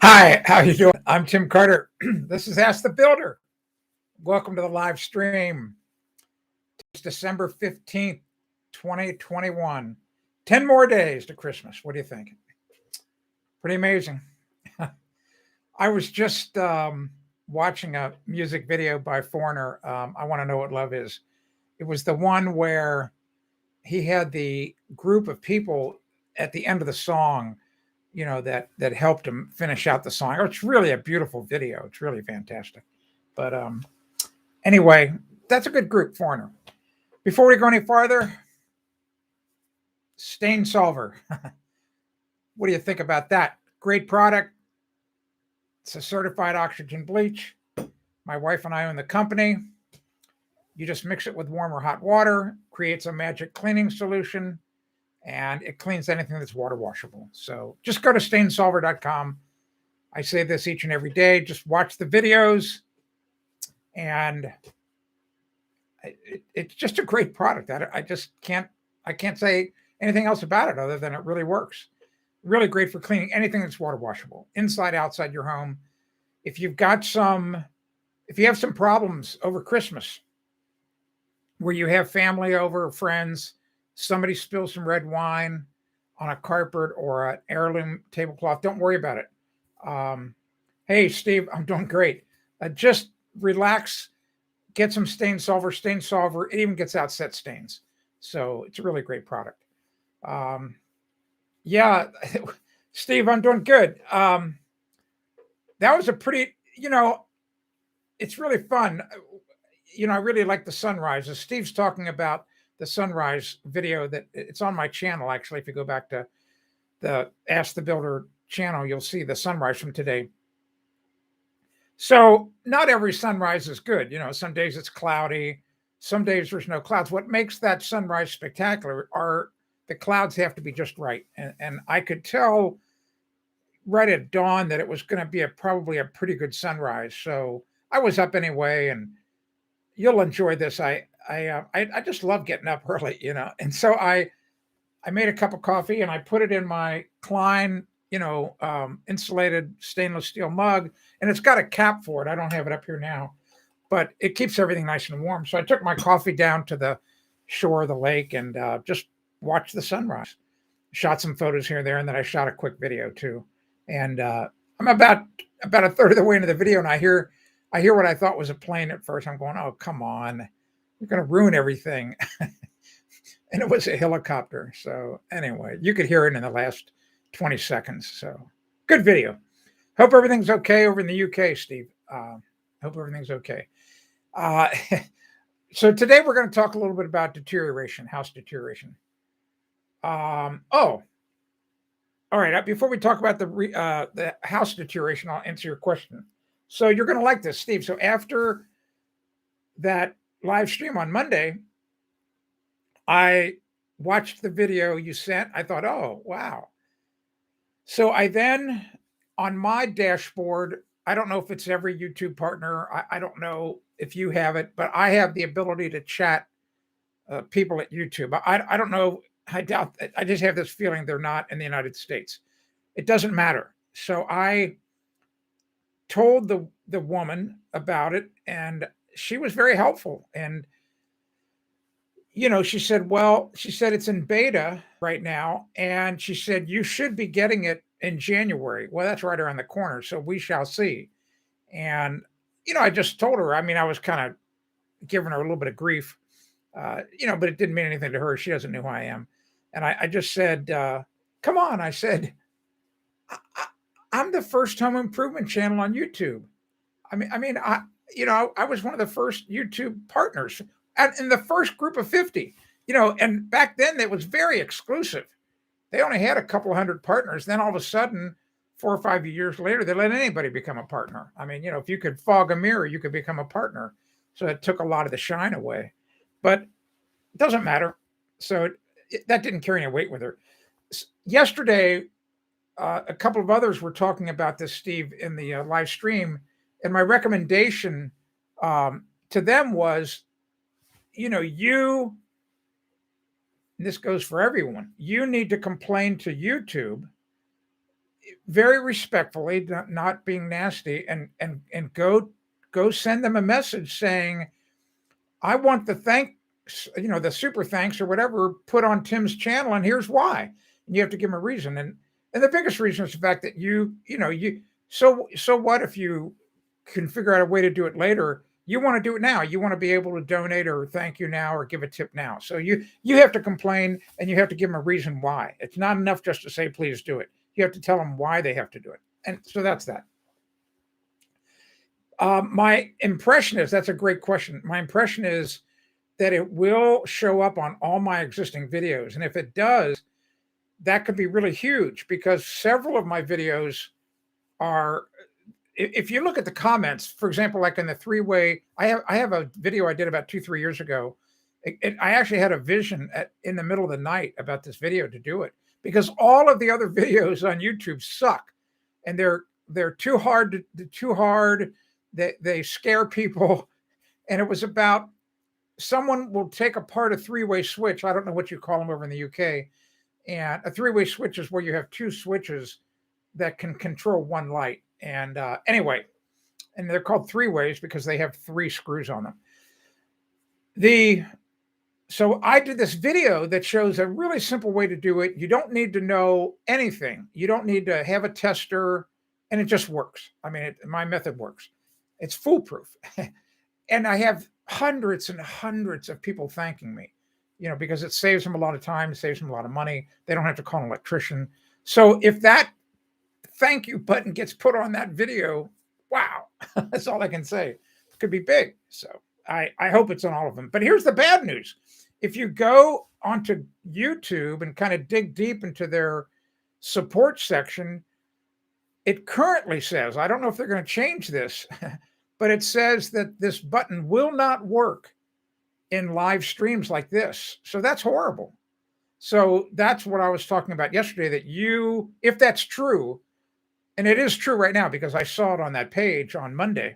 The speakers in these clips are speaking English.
Hi, how you doing? I'm Tim Carter. This is Ask the Builder. Welcome to the live stream. It's December 15th, 2021. 10 more days to Christmas. What do you think? Pretty amazing. I was just watching a music video by Foreigner. I Want to Know What Love Is. It was the one where he had the group of people at the end of the song, that helped him finish out the song. It's really a beautiful video. It's really fantastic. But anyway, that's a good group, Foreigner. Before we go any farther, Stain Solver. What do you think about that? Great product. It's a certified oxygen bleach. My wife and I own the company. You just mix it with warm or hot water, creates a magic cleaning solution, and it cleans anything that's water washable. So just go to stainsolver.com. I say this each and every day. Just watch the videos, and it's just a great product. I can't say anything else about it other than it really works. Really great for cleaning anything that's water washable, inside, outside your home. If you have some problems over Christmas, where you have family over, friends, somebody spills some red wine on a carpet or an heirloom tablecloth, don't worry about it. Hey, Steve, I'm doing great. Just relax, get some stain solver. Stain solver, it even gets out set stains. So it's a really great product. Yeah, Steve, I'm doing good. That was a pretty, it's really fun. I really like the sunrises. Steve's talking about the sunrise video that it's on my channel. Actually, if you go back to the Ask the Builder channel, you'll see the sunrise from today. So not every sunrise is good. Some days it's cloudy, some days there's no clouds. What makes that sunrise spectacular are the clouds have to be just right. And I could tell right at dawn that it was going to be probably a pretty good sunrise. So I was up anyway, and you'll enjoy this. I just love getting up early, and so I made a cup of coffee and I put it in my Klein, insulated stainless steel mug, and it's got a cap for it. I don't have it up here now, but it keeps everything nice and warm. So I took my coffee down to the shore of the lake and just watched the sunrise. Shot some photos here and there, and then I shot a quick video too. And I'm about a third of the way into the video, and I hear what I thought was a plane at first. I'm going, oh, come on, you're going to ruin everything. And it was a helicopter. So anyway, you could hear it in the last 20 seconds. So good video. Hope everything's okay over in the UK, Steve. Hope everything's okay. So today we're going to talk a little bit about deterioration, house deterioration. All right. Before we talk about the house deterioration, I'll answer your question. So you're going to like this, Steve. So after that live stream on Monday, I watched the video you sent. I thought, oh, wow. So I then, on my dashboard, I don't know if it's every YouTube partner. I don't know if you have it, but I have the ability to chat people at YouTube. I don't know. I doubt that. I just have this feeling they're not in the United States. It doesn't matter. So I told the woman about it, and she was very helpful. And she said it's in beta right now, and she said you should be getting it in January. Well, that's right around the corner, so we shall see. And I just told her. I mean, I was kind of giving her a little bit of grief, but it didn't mean anything to her. She doesn't know who I am. And I just said, come on. I said, I'm the first home improvement channel on YouTube. I was one of the first YouTube partners in the first group of 50, and back then it was very exclusive. They only had a couple hundred partners. Then all of a sudden, 4 or 5 years later, they let anybody become a partner. I mean, if you could fog a mirror, you could become a partner. So it took a lot of the shine away, but it doesn't matter. So that didn't carry any weight with her. Yesterday, a couple of others were talking about this, Steve, in the live stream. And my recommendation to them was, this goes for everyone, you need to complain to YouTube very respectfully, not being nasty, and go send them a message saying, I want the thanks, the super thanks or whatever put on Tim's channel, and here's why. And you have to give them a reason. And the biggest reason is the fact that so what if you can figure out a way to do it later? You want to do it now. You want to be able to donate or thank you now or give a tip now. So you have to complain and you have to give them a reason why. It's not enough just to say, please do it. You have to tell them why they have to do it. And so that's that. My impression is, that's a great question. My impression is that it will show up on all my existing videos. And if it does, that could be really huge, because several of my videos are, if you look at the comments, for example, like in the three-way, I have a video I did about 2-3 years ago. I actually had a vision in the middle of the night about this video to do it, because all of the other videos on YouTube suck, and they're too hard. They scare people. And it was about someone will take apart a three-way switch. I don't know what you call them over in the UK. And a three-way switch is where you have two switches that can control one light. And anyway, and they're called three-ways because they have 3 screws on them. So I did this video that shows a really simple way to do it. You don't need to know anything. You don't need to have a tester, and it just works. I mean, my method works. It's foolproof. And I have hundreds and hundreds of people thanking me, because it saves them a lot of time, it saves them a lot of money. They don't have to call an electrician. So if that thank you button gets put on that video, wow, that's all I can say. It could be big. So I hope it's on all of them. But here's the bad news. If you go onto YouTube and kind of dig deep into their support section, it currently says, I don't know if they're going to change this, but it says that this button will not work in live streams like this. So that's horrible. So that's what I was talking about yesterday, that if that's true, and it is true right now because I saw it on that page on Monday,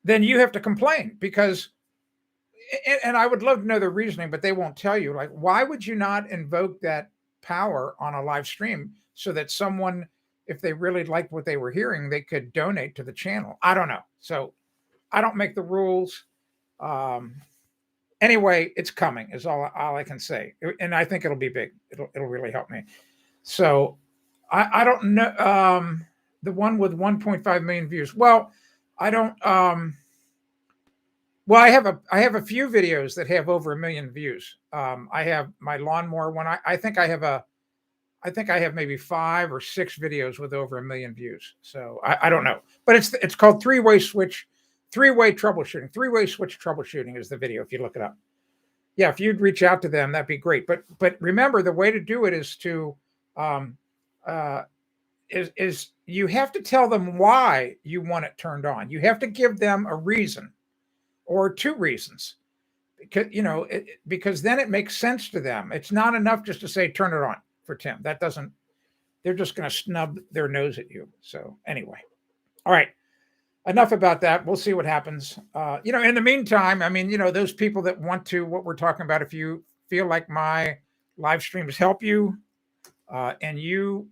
then you have to complain, because, and I would love to know the reasoning, but they won't tell you. Like, why would you not invoke that power on a live stream so that someone, if they really liked what they were hearing, they could donate to the channel? I don't know. So I don't make the rules. Anyway, it's coming is all I can say. And I think it'll be big. It'll really help me. So I don't know. The one with 1.5 million views. Well, I don't, well, I have a few videos that have over 1 million views. I have my lawnmower one. I think I have maybe 5 or 6 videos with over 1 million views. So I don't know, but it's called three-way switch, three-way troubleshooting. Three-way switch troubleshooting is the video if you look it up. Yeah, if you'd reach out to them, that'd be great. But remember, the way to do it is to is you have to tell them why you want it turned on. You have to give them a reason or 2 reasons, because because then it makes sense to them. It's not enough just to say turn it on for Tim. That doesn't. They're just going to snub their nose at you. So anyway, all right. Enough about that. We'll see what happens. In the meantime, I mean, those people that want to, what we're talking about, if you feel like my live streams help you, and you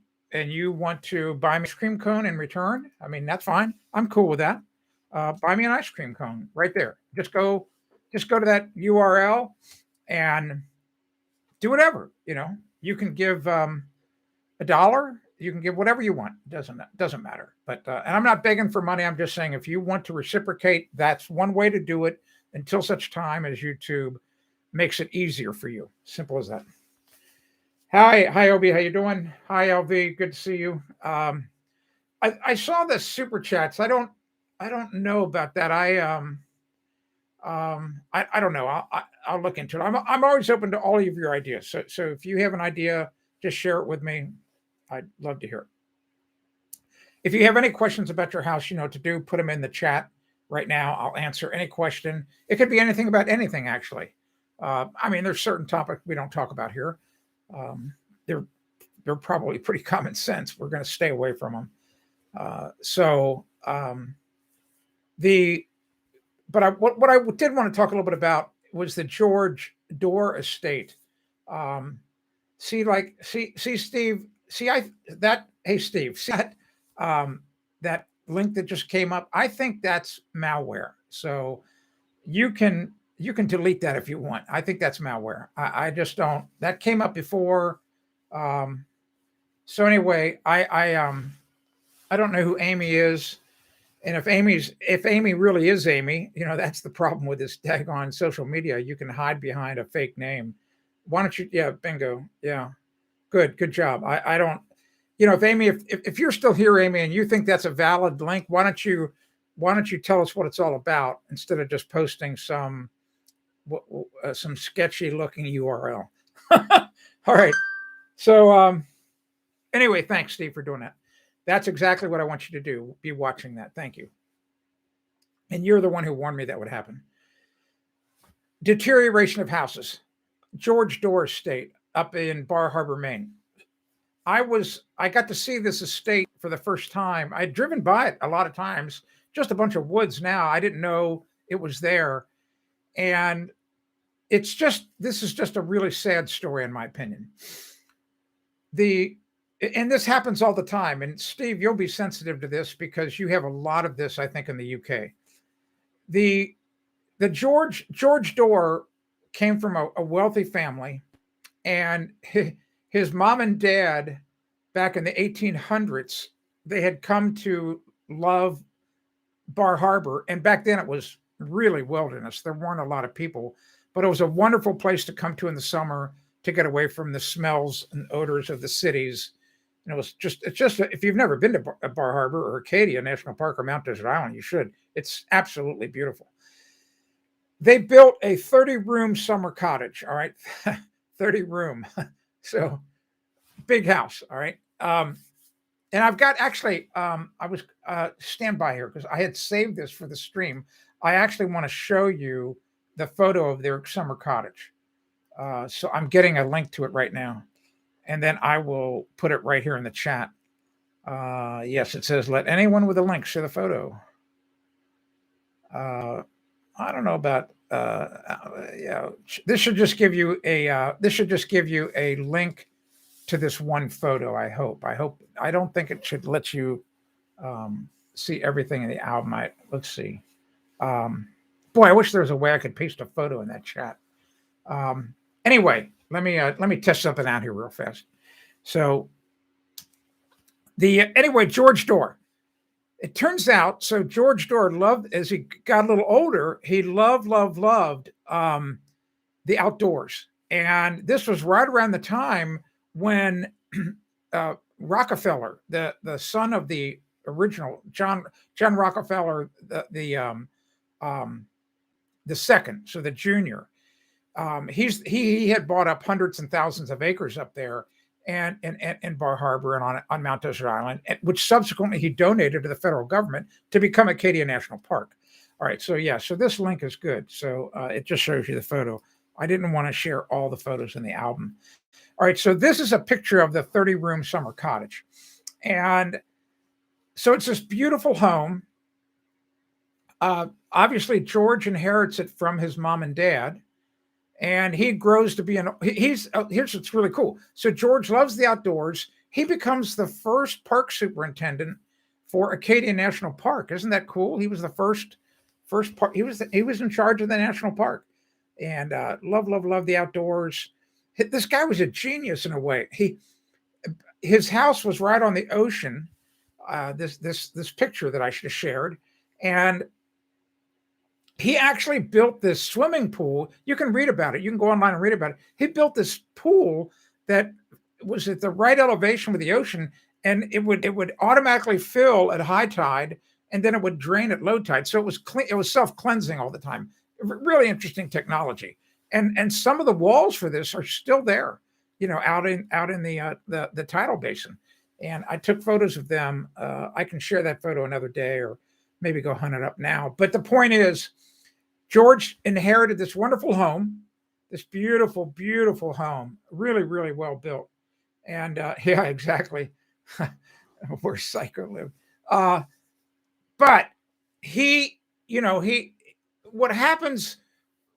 want to buy me an ice cream cone in return, I mean, that's fine. I'm cool with that. Buy me an ice cream cone right there. Just go to that URL and do whatever. You can give $1. You can give whatever you want. Doesn't matter. But and I'm not begging for money. I'm just saying, if you want to reciprocate, that's one way to do it, until such time as YouTube makes it easier for you. Simple as that. Hi, Obi. How you doing? Hi, LV. Good to see you. I saw the super chats. I don't know about that. I don't know. I'll look into it. I'm always open to all of your ideas. So if you have an idea, just share it with me. I'd love to hear it. If you have any questions about your house, you know what to do. Put them in the chat right now. I'll answer any question. It could be anything about anything, actually. I mean, there's certain topics we don't talk about here. They're probably pretty common sense. We're going to stay away from them. What I did want to talk a little bit about was the Dorr estate. See, Steve, See, hey, Steve, see that link that just came up? I think that's malware. So you can delete that if you want. I think that's malware. I just don't. That came up before. Um, so anyway, I don't know who Amy is, and if Amy really is Amy, that's the problem with this daggone social media. You can hide behind a fake name. Why don't you? Yeah, bingo. Yeah, good job. I don't. If Amy, if you're still here, Amy, and you think that's a valid link, why don't you tell us what it's all about instead of just posting some sketchy looking URL. All right. So anyway, thanks, Steve, for doing that. That's exactly what I want you to do. Be watching that. Thank you. And you're the one who warned me that would happen. Deterioration of houses. George Dorr estate up in Bar Harbor, Maine. I got to see this estate for the first time. I'd driven by it a lot of times, just a bunch of woods now. I didn't know it was there. And this is just a really sad story in my opinion. And this happens all the time. And Steve, you'll be sensitive to this because you have a lot of this, I think, in the UK. The George Dorr came from a wealthy family, and his mom and dad back in the 1800s, they had come to love Bar Harbor, and back then it was really wilderness. There weren't a lot of people, but it was a wonderful place to come to in the summer to get away from the smells and odors of the cities. And it's just if you've never been to Bar Harbor or Acadia National Park or Mount Desert Island, you should. It's absolutely beautiful. They built a 30-room summer cottage. All right, 30-room, so big house. All right. And I've got actually, I was stand by here because I had saved this for the stream. I actually want to show you the photo of their summer cottage. So I'm getting a link to it right now, and then I will put it right here in the chat. Yes, it says, let anyone with a link share the photo. I don't know about, this should just give you a link to this one photo. I hope. I don't think it should let you see everything in the album. Let's see. Boy, I wish there was a way I could paste a photo in that chat. Anyway, let me test something out here real fast. So George Dorr. It turns out, so George Dorr loved, as he got a little older, he loved the outdoors, and this was right around the time when Rockefeller, the son of the original John Rockefeller, the second, so the junior, he had bought up hundreds and thousands of acres up there, and in Bar Harbor and on Mount Desert Island, which subsequently he donated to the federal government to become Acadia National Park. All right, so so this link is good. So it just shows you the photo. I didn't want to share all the photos in the album. All right, so this is a picture of the 30-room summer cottage. And so it's this beautiful home. Obviously, George inherits it from his mom and dad, and he grows to be here's what's really cool. So George loves the outdoors. He becomes the first park superintendent for Acadia National Park. Isn't that cool? He was the first park. He was in charge of the national park, and love the outdoors. This guy was a genius in a way. His house was right on the ocean. This picture that I should have shared, and he actually built this swimming pool. You can read about it. You can go online and read about it. He built this pool that was at the right elevation with the ocean, and it would automatically fill at high tide, and then it would drain at low tide. So it was clean. It was self-cleansing all the time. Really interesting technology. And some of the walls for this are still there, out in the tidal basin. And I took photos of them. I can share that photo another day, or maybe go hunt it up now. But the point is, George inherited this wonderful home, this beautiful, beautiful home, really, really well built. And yeah, exactly. Where Psycho lived. But what happens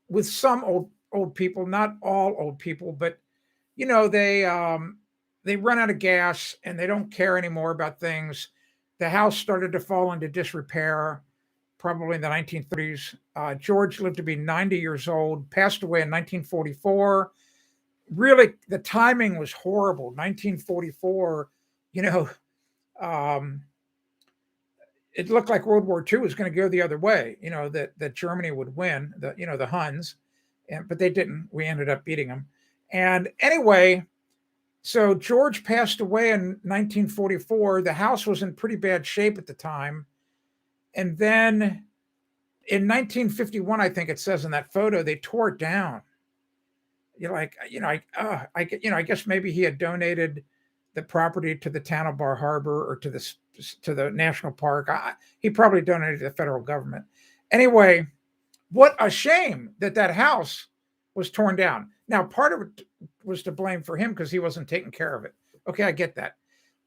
with some old people, not all old people, but they they run out of gas and they don't care anymore about things. The house started to fall into disrepair, probably in the 1930s. George lived to be 90 years old, passed away in 1944. Really, the timing was horrible. 1944, you know, um, it looked like World War II was going to go the other way. That Germany would win, the Huns, but they didn't. We ended up beating them. And anyway, so George passed away in 1944. The house was in pretty bad shape at the time, and then in 1951, I think it says in that photo, they tore it down. You're like, I guess maybe he had donated the property to the town of Bar Harbor or to the national park. He probably donated to the federal government. Anyway, what a shame that house was torn down. Now, part of it was to blame for him because he wasn't taking care of it. Okay, I get that.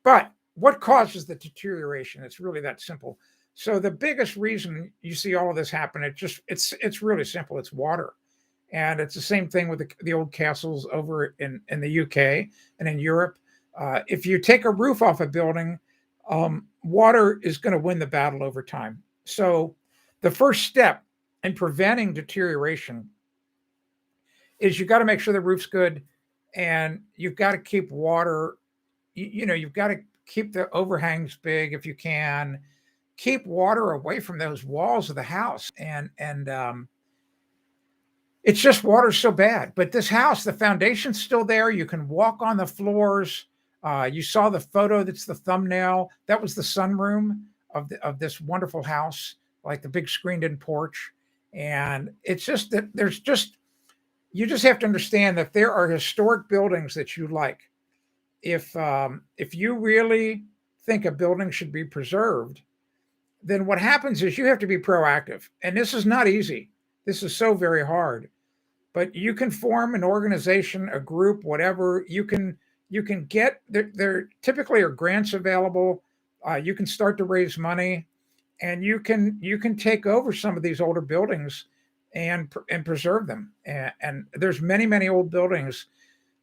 But what causes the deterioration? It's really that simple. So the biggest reason you see all of this happen, it's really simple. It's water. And it's the same thing with the old castles over in the UK and in Europe. If you take a roof off a building, water is going to win the battle over time. So the first step in preventing deterioration is you got to make sure the roof's good, and you've got to keep water. You've got to keep the overhangs big if you can. Keep water away from those walls of the house, and it's just water's so bad. But this house, the foundation's still there. You can walk on the floors. You saw the photo. That's the thumbnail. That was the sunroom of this wonderful house, like the big screened-in porch. And it's just that you just have to understand that there are historic buildings that you like. If you really think a building should be preserved, then what happens is you have to be proactive. And this is not easy. This is so very hard. But you can form an organization, a group, whatever. You can get there typically are grants available. You can start to raise money, and you can take over some of these older buildings and preserve them. And there's many old buildings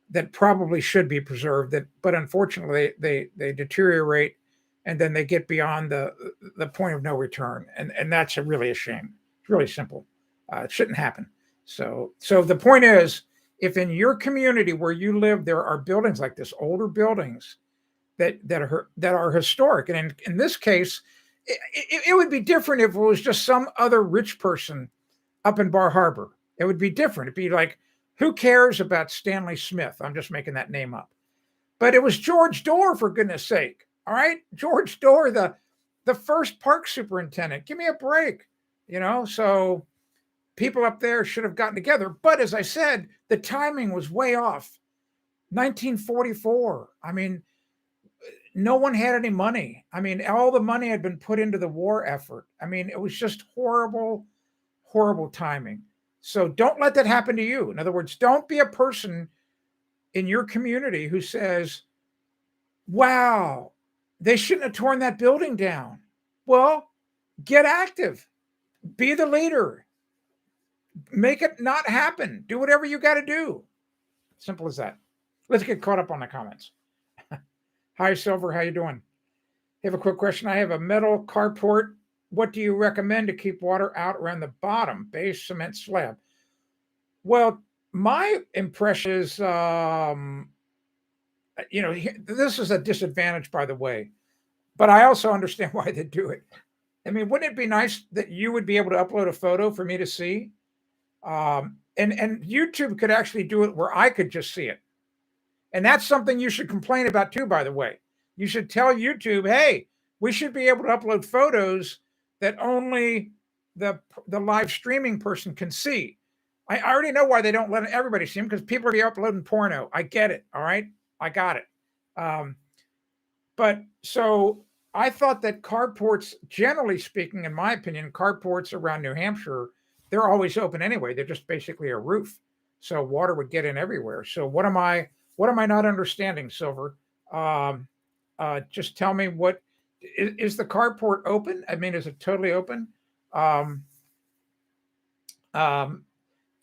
that probably should be preserved, but unfortunately they deteriorate, and then they get beyond the point of no return, and that's really a shame. It's really simple. It shouldn't happen. So the point is, if in your community where you live there are buildings like this, older buildings that are historic, and in this case, it would be different if it was just some other rich person up in Bar Harbor. It would be different. It'd be like, who cares about Stanley Smith? I'm just making that name up. But it was George Dorr, for goodness sake. All right, George Dorr, the first park superintendent. Give me a break. So people up there should have gotten together. But as I said, the timing was way off. 1944. I mean, no one had any money. I mean, all the money had been put into the war effort. I mean, it was just horrible timing. So don't let that happen to you. In other words, don't be a person in your community who says, wow, they shouldn't have torn that building down. Well, get active. Be the leader. Make it not happen. Do whatever you got to do. Simple as that. Let's get caught up on the comments. Hi, Silver. How you doing? I have a quick question. I have a metal carport. What do you recommend to keep water out around the bottom, base, cement, slab? Well, my impression is, this is a disadvantage, by the way, but I also understand why they do it. I mean, wouldn't it be nice that you would be able to upload a photo for me to see? And YouTube could actually do it where I could just see it. And that's something you should complain about too, by the way. You should tell YouTube, hey, we should be able to upload photos that only the live streaming person can see. I already know why they don't let everybody see them, because people are uploading porno. I get it. All right. I got it. But so I thought that carports, generally speaking, in my opinion, carports around New Hampshire, they're always open anyway. They're just basically a roof. So water would get in everywhere. So what am I not understanding, Silver? Just tell me, what is the carport open? I mean, is it totally open?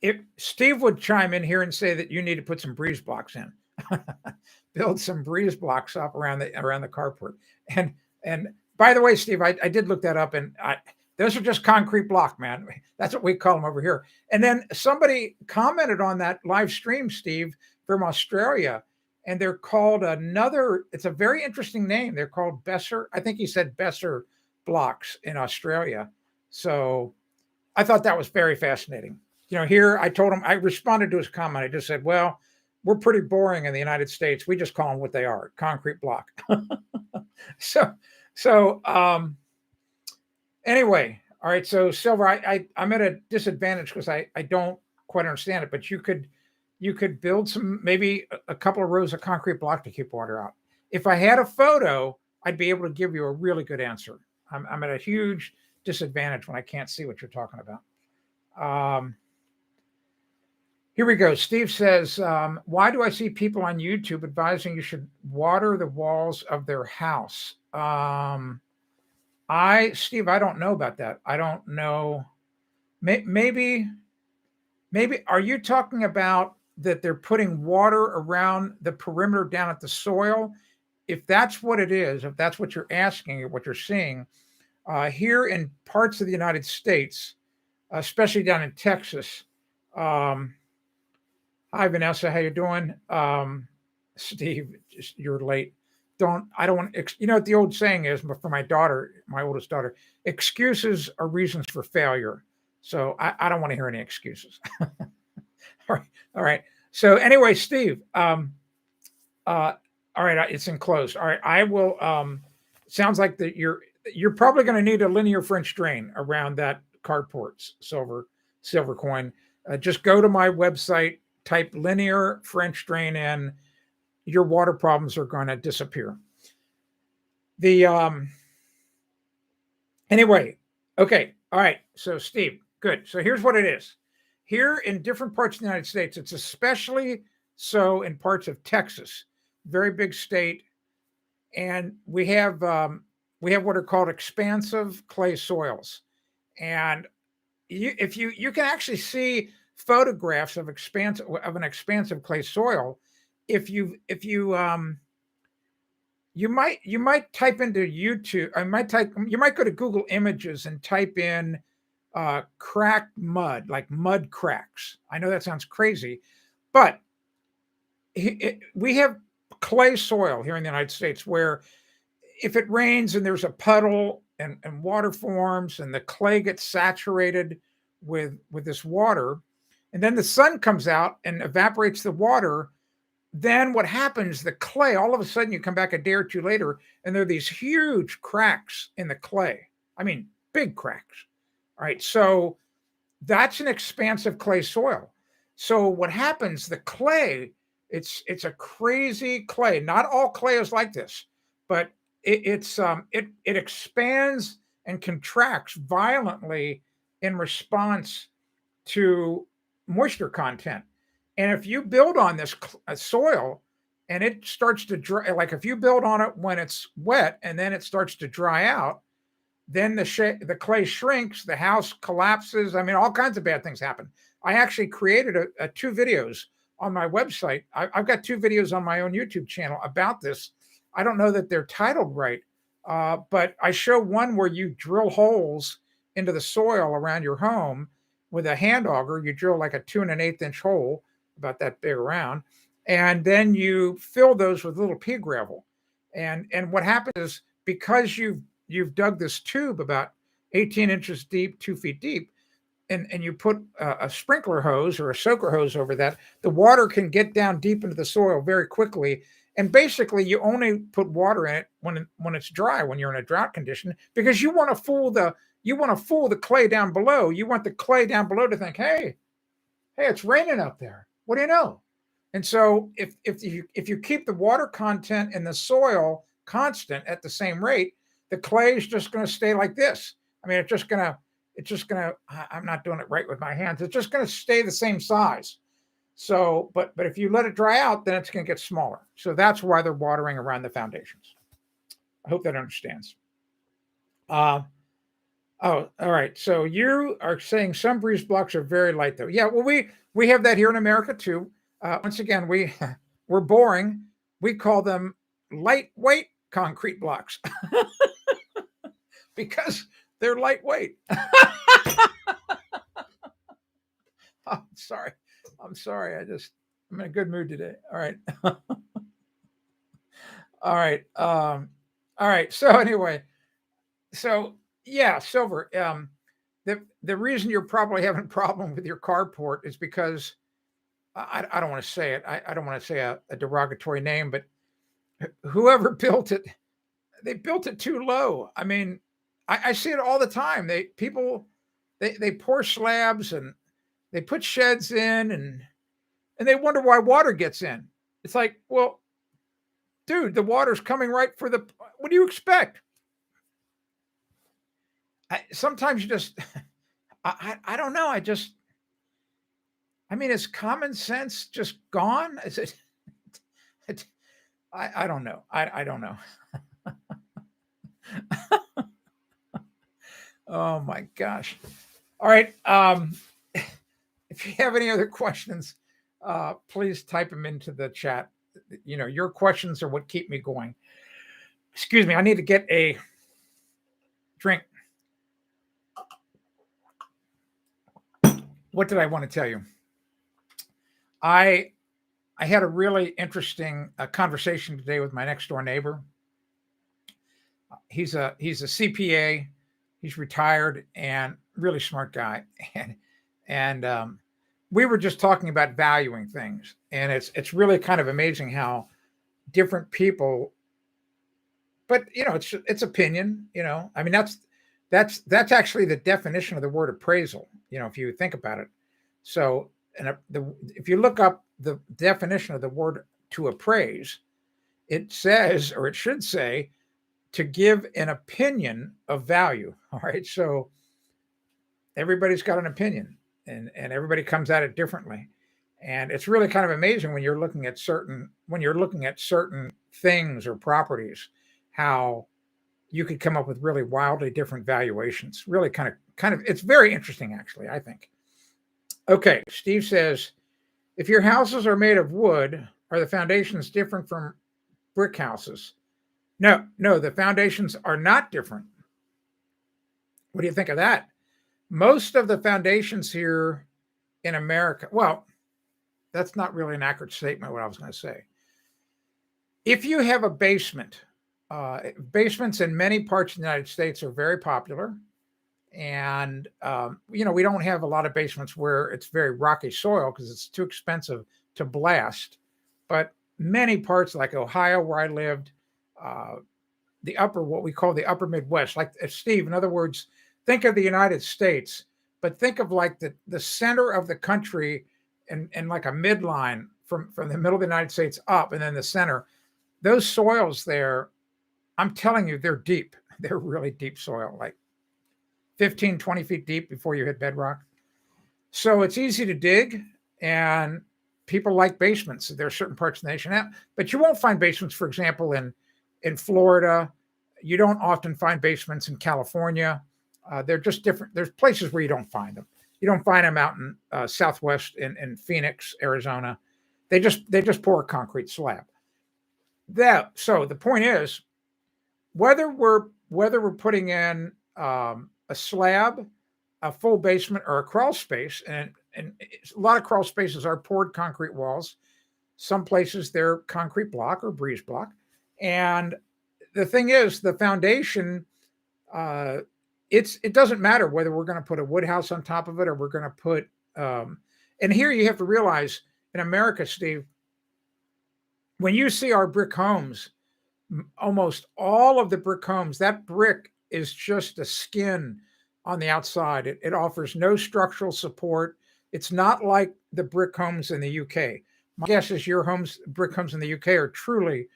If Steve would chime in here and say that you need to put some breeze blocks in. build some breeze blocks up around the carport. And by the way, Steve, I did look that up, and those are just concrete block, man. That's what we call them over here. And then somebody commented on that live stream, Steve, from Australia, and they're called another. It's a very interesting name. They're called Besser. I think he said Besser blocks in Australia. So I thought that was very fascinating. Here I told him, I responded to his comment. I just said, well, we're pretty boring in the United States. We just call them what they are, concrete block. So anyway, all right. So Silver, I'm at a disadvantage because I don't quite understand it, but you could build maybe a couple of rows of concrete block to keep water out. If I had a photo, I'd be able to give you a really good answer. I'm at a huge disadvantage when I can't see what you're talking about. Here we go. Steve says, why do I see people on YouTube advising you should water the walls of their house? Steve, I don't know about that. I don't know. Maybe, are you talking about that they're putting water around the perimeter down at the soil? If that's what it is, if that's what you're asking or what you're seeing, here in parts of the United States, especially down in Texas, hi, Vanessa. How you doing? Steve, you're late. I don't want, what the old saying is, but for my daughter, my oldest daughter, excuses are reasons for failure. So I don't want to hear any excuses. All right. So anyway, Steve, all right, it's enclosed. All right, I will, sounds like that you're probably going to need a linear French drain around that carport, silver coin. Just go to my website, type linear French drain in, your water problems are going to disappear. Anyway, okay, all right. So Steve, good. So here's what it is. Here in different parts of the United States, it's especially so in parts of Texas, very big state, and we have what are called expansive clay soils, and if you can actually see photographs of an expansive clay soil. If you might type into YouTube, you might go to Google Images and type in cracked mud, like mud cracks. I know that sounds crazy, but we have clay soil here in the United States where if it rains and there's a puddle and water forms and the clay gets saturated with this water, and then the sun comes out and evaporates the water, then what happens, the clay, all of a sudden you come back a day or two later and there are these huge cracks in the clay. I mean, big cracks. All right. So that's an expansive clay soil. So what happens, the clay, it's a crazy clay. Not all clay is like this, but it expands and contracts violently in response to moisture content. And if you build on this soil and it starts to dry, like if you build on it when it's wet and then it starts to dry out, then the clay shrinks, the house collapses. I mean, all kinds of bad things happen. I actually created two videos on my website. I've got two videos on my own YouTube channel about this. I don't know that they're titled right, but I show one where you drill holes into the soil around your home with a hand auger. You drill like a 2 1/8 inch hole, about that big around, and then you fill those with little pea gravel. And what happens is, because you've dug this tube about 18 inches deep, 2 feet deep, and you put a sprinkler hose or a soaker hose over that, the water can get down deep into the soil very quickly. And basically, you only put water in it when it's dry, when you're in a drought condition, because you want to fool the clay down below. You want the clay down below to think, hey, it's raining up there. What do you know? And so if you keep the water content in the soil constant at the same rate, the clay is just going to stay like this. I mean, it's just going to, I'm not doing it right with my hands. It's just going to stay the same size. So, but if you let it dry out, then it's going to get smaller. So that's why they're watering around the foundations. I hope that understands. Oh, all right. So you are saying some breeze blocks are very light, though. Yeah, well, we have that here in America too. Once again, we're boring. We call them lightweight concrete blocks because they're lightweight. I'm sorry. I'm sorry. I'm in a good mood today. All right. All right. All right. So anyway, so yeah, silver. The reason you're probably having a problem with your carport is because I don't want to say it. I don't want to say a derogatory name, but whoever built it, they built it too low. I mean, I see it all the time. They pour slabs and they put sheds in and they wonder why water gets in. It's like, well, dude, the water's coming right for the. What do you expect? Sometimes you just, I don't know. I mean, is common sense just gone? Is it? I don't know. I don't know. Oh my gosh. All right. If you have any other questions, please type them into the chat. You know, your questions are what keep me going. Excuse me. I need to get a drink. What did I want to tell you? I had a really interesting conversation today with my next door neighbor. He's a CPA. He's retired and really smart guy. And we were just talking about valuing things, and it's really kind of amazing how different people. But you know, it's opinion. You know, I mean that's actually the definition of the word appraisal. You know, if you think about it. So, if you look up the definition of the word to appraise, it says, or it should say, to give an opinion of value. All right. So everybody's got an opinion and everybody comes at it differently. And it's really kind of amazing when you're looking at certain things or properties, how you could come up with really wildly different valuations. Really kind of it's very interesting, actually, I think. Okay, Steve says, if your houses are made of wood, are the foundations different from brick houses? No, the foundations are not different. What do you think of that? Most of the foundations here in America, well, that's not really an accurate statement, what I was going to say. If you have a basement, basements in many parts of the United States are very popular. And, you know, we don't have a lot of basements where it's very rocky soil because it's too expensive to blast. But many parts like Ohio, where I lived, what we call the upper Midwest, like Steve, in other words, think of the United States, but think of like the center of the country and like a midline from the middle of the United States up and then the center. Those soils there, I'm telling you, they're deep. They're really deep soil, like 15, 20 feet deep before you hit bedrock. So it's easy to dig, and people like basements. There are certain parts of the nation, but you won't find basements, for example, in Florida. You don't often find basements in California. They're just different. There's places where you don't find them. You don't find them out in Southwest in Phoenix, Arizona. They just pour a concrete slab. So the point is, whether we're putting in a slab, a full basement, or a crawl space, and a lot of crawl spaces are poured concrete walls. Some places they're concrete block or breeze block. And the thing is, the foundation, it doesn't matter whether we're going to put a wood house on top of it or we're going to put. And here you have to realize, in America, Steve, when you see our brick homes, almost all of the brick homes, that brick is just a skin on the outside. It offers no structural support. It's not like the brick homes in the UK. My guess is your brick homes in the UK are truly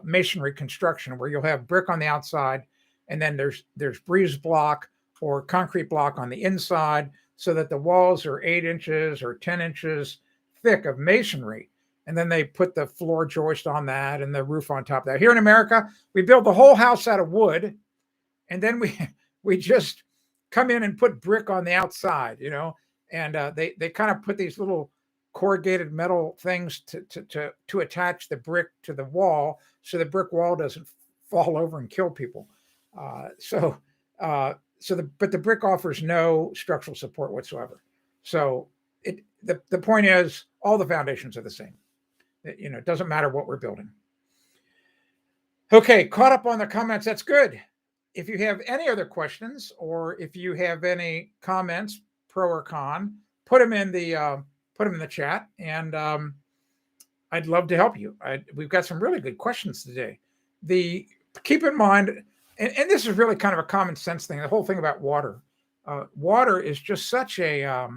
masonry construction, where you'll have brick on the outside, and then there's breeze block or concrete block on the inside, so that the walls are 8 inches or 10 inches thick of masonry. And then they put the floor joist on that and the roof on top of that. Here in America, we build the whole house out of wood, and then we just come in and put brick on the outside, you know. And they kind of put these little corrugated metal things to attach the brick to the wall, so the brick wall doesn't fall over and kill people. But the brick offers no structural support whatsoever. So the point is, all the foundations are the same. It doesn't matter what we're building. Okay, caught up on the comments. That's good. If you have any other questions, or if you have any comments, pro or con, put them in the chat, and I'd love to help you. We've got some really good questions today. Keep in mind, and this is really kind of a common sense thing. The whole thing about water. Water is just such a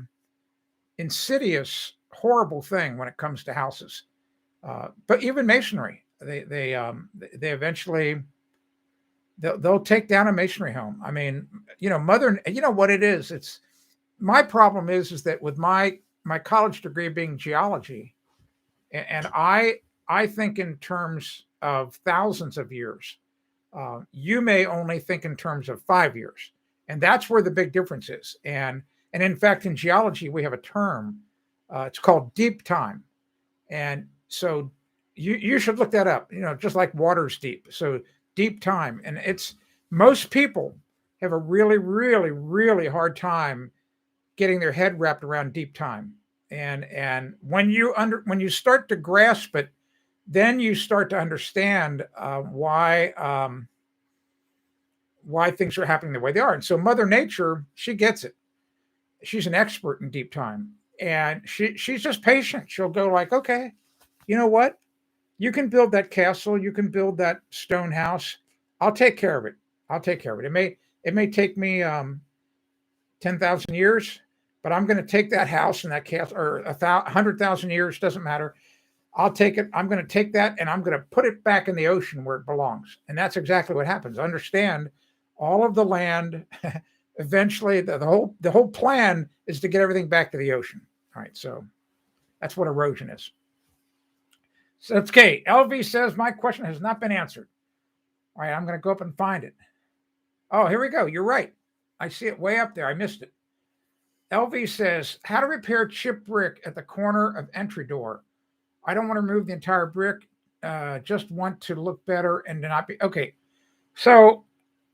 insidious, horrible thing when it comes to houses. But even masonry, they eventually they'll take down a masonry home. I mean, what it is. It's my problem is that with my college degree being geology, and I think in terms of thousands of years. You may only think in terms of 5 years, and that's where the big difference is. And in fact, in geology, we have a term. It's called deep time, and so you should look that up. Just like water's deep, so deep time, and most people have a really, really, really hard time getting their head wrapped around deep time. And when you start to grasp it, then you start to understand why things are happening the way they are. And so Mother Nature, she gets it. She's an expert in deep time, and she's just patient. She'll go like, okay, you know what? You can build that castle. You can build that stone house. I'll take care of it. It may take me 10,000 years, but I'm going to take that house and that castle, or 100,000 years, doesn't matter. I'll take it. I'm going to take that and I'm going to put it back in the ocean where it belongs. And that's exactly what happens. Understand, all of the land, eventually the whole plan is to get everything back to the ocean. All right. So that's what erosion is. So it's okay. LV says, my question has not been answered. All right. I'm going to go up and find it. Oh, here we go. You're right. I see it way up there. I missed it. LV says, how to repair chip brick at the corner of entry door. I don't want to remove the entire brick. Just want to look better and to not be okay. So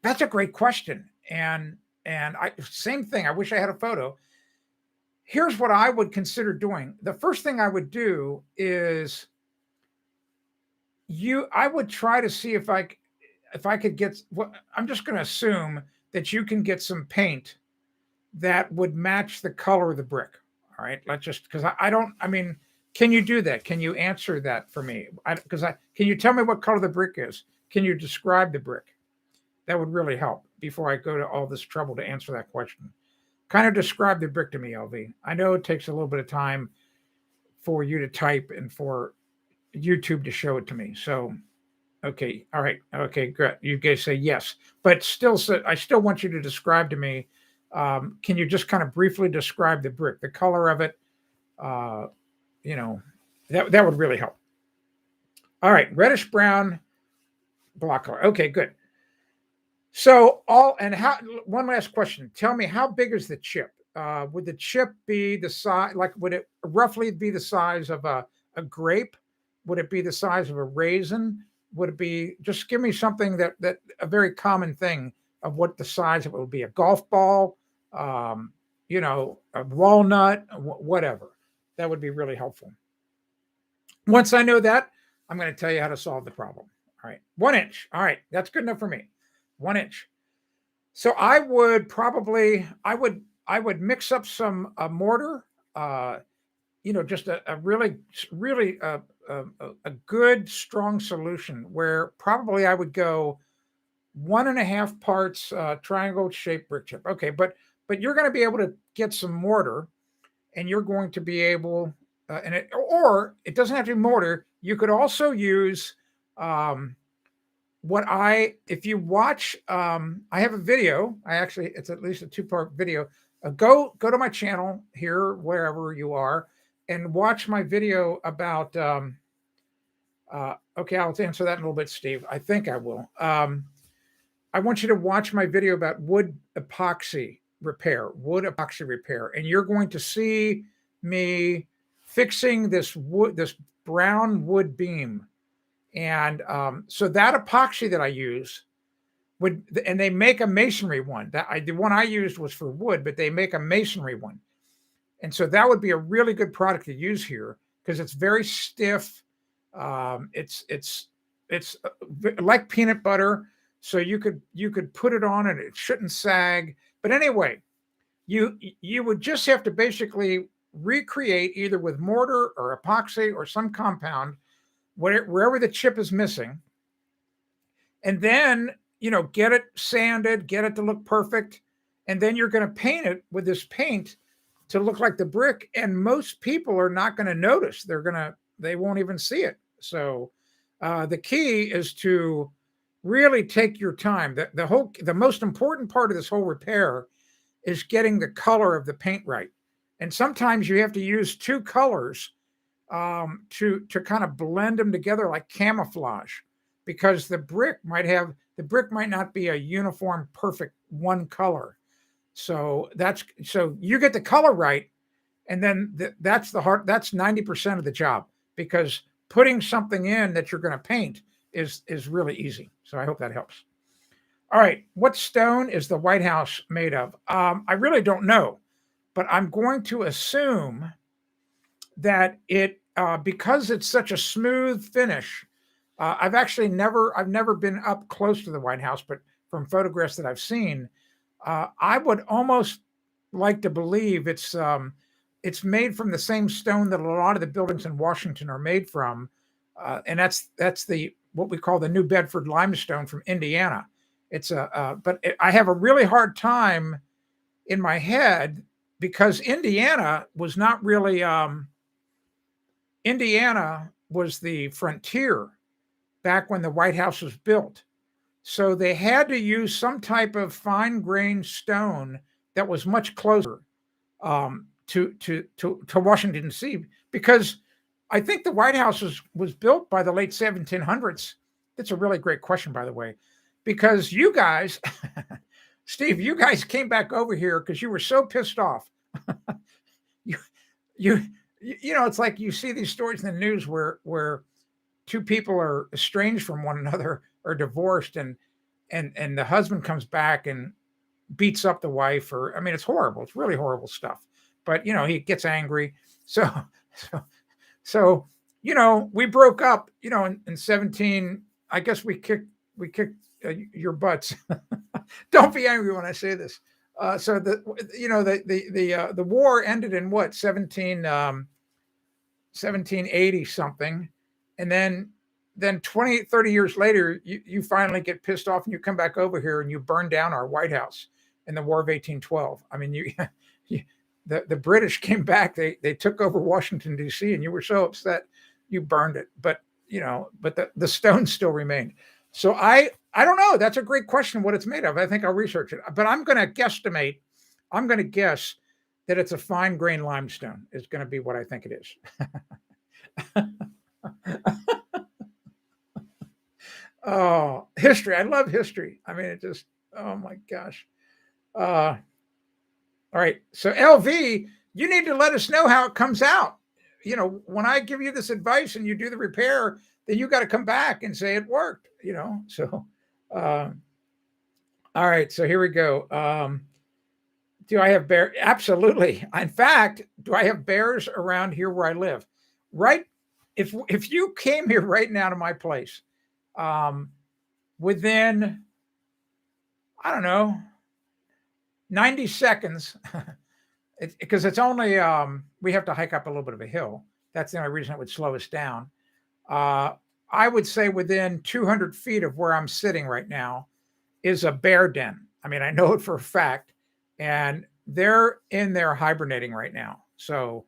that's a great question. And same thing. I wish I had a photo. Here's what I would consider doing. The first thing I would do is I would try to see if I could get I'm just going to assume that you can get some paint that would match the color of the brick. All right. Because can you do that? Can you answer that for me? Can you tell me what color the brick is? Can you describe the brick? That would really help before I go to all this trouble to answer that question. Kind of describe the brick to me, LV. I know it takes a little bit of time for you to type and for YouTube to show it to me. So, okay. All right. Okay, good. You guys say yes, but I still want you to describe to me. Can you just kind of briefly describe the brick, the color of it? That would really help. All right, reddish brown block color. Okay, good. So one last question. Tell me, how big is the chip? Would the chip be the size, would it roughly be the size of a grape? Would it be the size of a raisin? Would it be, just give me something that a very common thing of what the size of it would be, a golf ball, a walnut, whatever. That would be really helpful. Once I know that, I'm going to tell you how to solve the problem. All right. 1 inch. All right. That's good enough for me. 1 inch. So I would mix up some mortar, just a really, really a good, strong solution where probably I would go 1.5 parts triangle shaped brick chip. Okay. But you're going to be able to get some mortar, and you're going to be able, or it doesn't have to be mortar. You could also use if you watch, I have a video. It's at least a 2-part video. Go to my channel here, wherever you are, and watch my video about, okay, I'll answer that in a little bit, Steve. I think I will. I want you to watch my video about wood epoxy repair, and you're going to see me fixing this brown wood beam. And so that epoxy that I use and they make a masonry one. The one I used was for wood, but they make a masonry one. And so that would be a really good product to use here because it's very stiff. It's like peanut butter, so you could put it on and it shouldn't sag. But anyway, you would just have to basically recreate either with mortar or epoxy or some compound wherever the chip is missing, and then get it sanded, get it to look perfect, and then you're going to paint it with this paint to look like the brick. And most people are not going to notice. They won't even see it. So the key is to really take your time. The most important part of this whole repair is getting the color of the paint right. And sometimes you have to use two colors to kind of blend them together like camouflage, because the brick might not be a uniform, perfect one color. So you get the color right, and then that's 90% of the job, because putting something in that you're going to paint is really easy. So I hope that helps. All right, what stone is the White House made of? I really don't know, but I'm going to assume that because it's such a smooth finish. I've never been up close to the White House, but from photographs that I've seen, I would almost like to believe it's made from the same stone that a lot of the buildings in Washington are made from, and that's what we call the New Bedford limestone from Indiana. I have a really hard time in my head because Indiana was not really. Indiana was the frontier back when the White House was built. So they had to use some type of fine grained stone that was much closer to Washington D.C. because I think the White House was built by the late 1700s. It's a really great question, by the way, because you guys, Steve, you guys came back over here because you were so pissed off. It's like you see these stories in the news where two people are estranged from one another or divorced, and the husband comes back and beats up the wife, it's horrible. It's really horrible stuff. But he gets angry. So we broke up, in 17. I guess we kicked your butts. Don't be angry when I say this. So the war ended in what, 1780 something, and then 20, 30 years later, you finally get pissed off and you come back over here and you burn down our White House in the War of 1812. The British came back, they took over Washington D.C. and you were so upset you burned it, but the stones still remained. So I don't know. That's a great question what it's made of. I think I'll research it, but I'm going to guess that it's a fine grained limestone is going to be what I think it is. Oh, history. I love history. Oh my gosh. All right. So LV, you need to let us know how it comes out. When I give you this advice and you do the repair, then you got to come back and say it worked, so, all right. So here we go. Do I have bears? Absolutely. In fact, do I have bears around here where I live? Right. If you came here right now to my place, within, I don't know, 90 seconds, because it's only, we have to hike up a little bit of a hill. That's the only reason it would slow us down. I would say within 200 feet of where I'm sitting right now is a bear den. I know it for a fact, and they're in there hibernating right now. So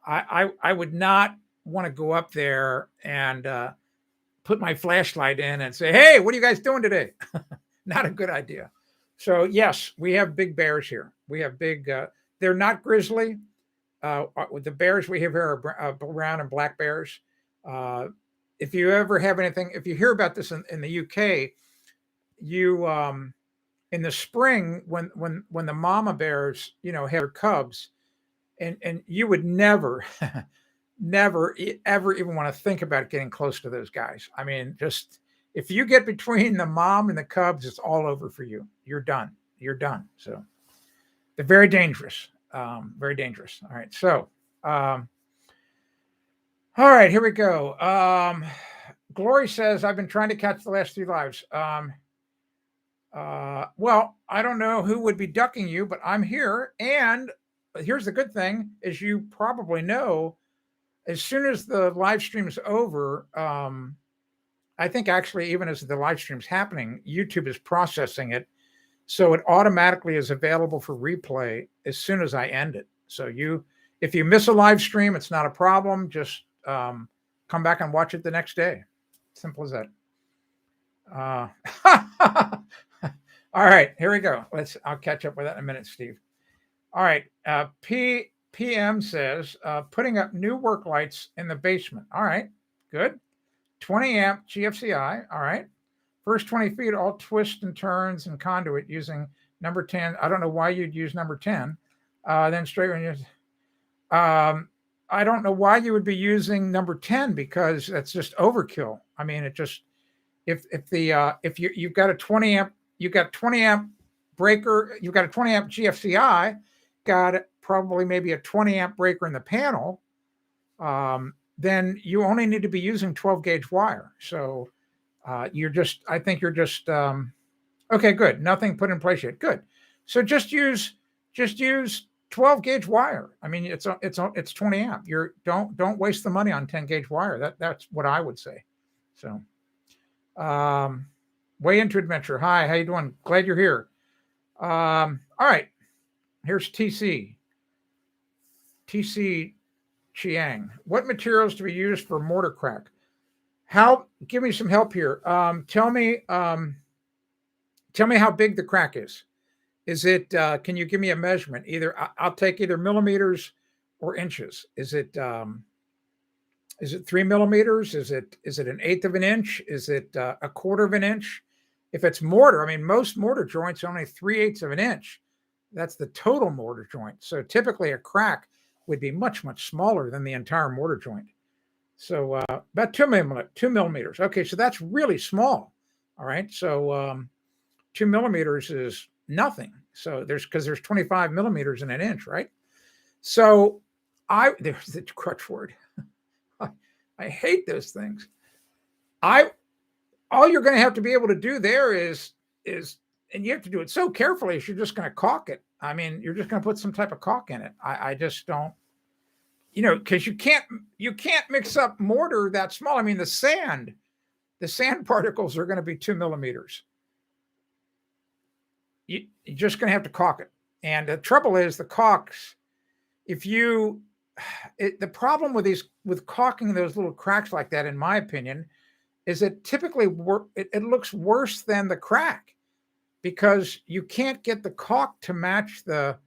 I would not want to go up there and put my flashlight in and say, hey, what are you guys doing today? Not a good idea. So yes, we have big bears here. We have big, they're not grizzly. The bears we have here are brown and black bears. If you ever have anything, if you hear about this in the UK, in the spring when the mama bears, have their cubs, and you would never, never ever even want to think about getting close to those guys. I mean, just if you get between the mom and the cubs, it's all over for you. You're done. You're done. So they're very dangerous. Very dangerous. All right. So, all right, here we go. Glory says, I've been trying to catch the last 3 lives. Well, I don't know who would be ducking you, but I'm here. And here's the good thing, as you probably know, as soon as the live stream is over, I think actually even as the live stream's happening, YouTube is processing it. So it automatically is available for replay as soon as I end it. So if you miss a live stream, it's not a problem. Just come back and watch it the next day. Simple as that. All right, here we go. I'll catch up with that in a minute, Steve. All right. PM says, putting up new work lights in the basement. All right, good. 20 amp GFCI. All right. First 20 feet, all twists and turns and conduit using number 10. I don't know why you'd use number 10. Then straight when you, I don't know why you would be using number 10 because that's just overkill. I mean, it just, if you've got a 20 amp, you've got 20 amp breaker, you've got a 20 amp GFCI, got probably maybe a 20 amp breaker in the panel, then you only need to be using 12 gauge wire. So I think you're just, okay, good. Nothing put in place yet. Good. So just use 12 gauge wire. I mean, it's 20 amp. Don't waste the money on 10 gauge wire. That's what I would say. So, way into adventure. Hi, how you doing? Glad you're here. All right. Here's TC Chiang. What materials do we use for mortar crack? Give me some help here. Tell me how big the crack is. Is it, can you give me a measurement? I'll take either millimeters or inches. Is it 3 millimeters? Is it 1/8 of an inch? Is it 1/4 of an inch? If it's mortar, I mean, most mortar joints are only 3/8 of an inch. That's the total mortar joint. So typically a crack would be much, much smaller than the entire mortar joint. So about 2 millimeters. Okay, so that's really small. All right, so 2 millimeters is nothing. So there's 25 millimeters in an inch, right? So there's the crutch word. I hate those things. All you're going to have to be able to do there is, and you have to do it so carefully, is you're just going to caulk it. I mean, you're just going to put some type of caulk in it. I just don't, because you can't mix up mortar that small. I mean, the sand particles are going to be 2 millimeters. You're just going to have to caulk it. And the trouble is the caulks, the problem with caulking those little cracks like that, in my opinion, is that typically it looks worse than the crack because you can't get the caulk to match the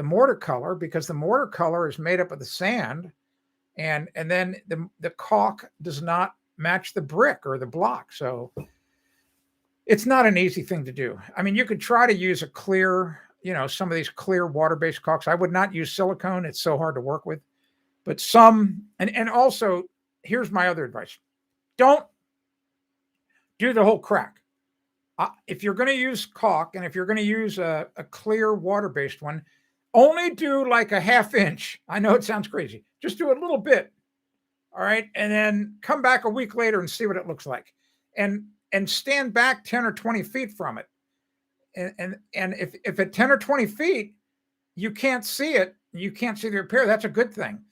mortar color because the mortar color is made up of the sand, and then the caulk does not match the brick or the block. So it's not an easy thing to do. I mean, you could try to use a clear, some of these clear water-based caulks. I would not use silicone. It's so hard to work with. But and also, here's my other advice. Don't do the whole crack. If you're going to use caulk and if you're going to use a clear water-based one, only do like a 1/2 inch. I know it sounds crazy. Just do a little bit. All right. And then come back a week later and see what it looks like. And stand back 10 or 20 feet from it. And if at 10 or 20 feet, you can't see it, you can't see the repair, that's a good thing.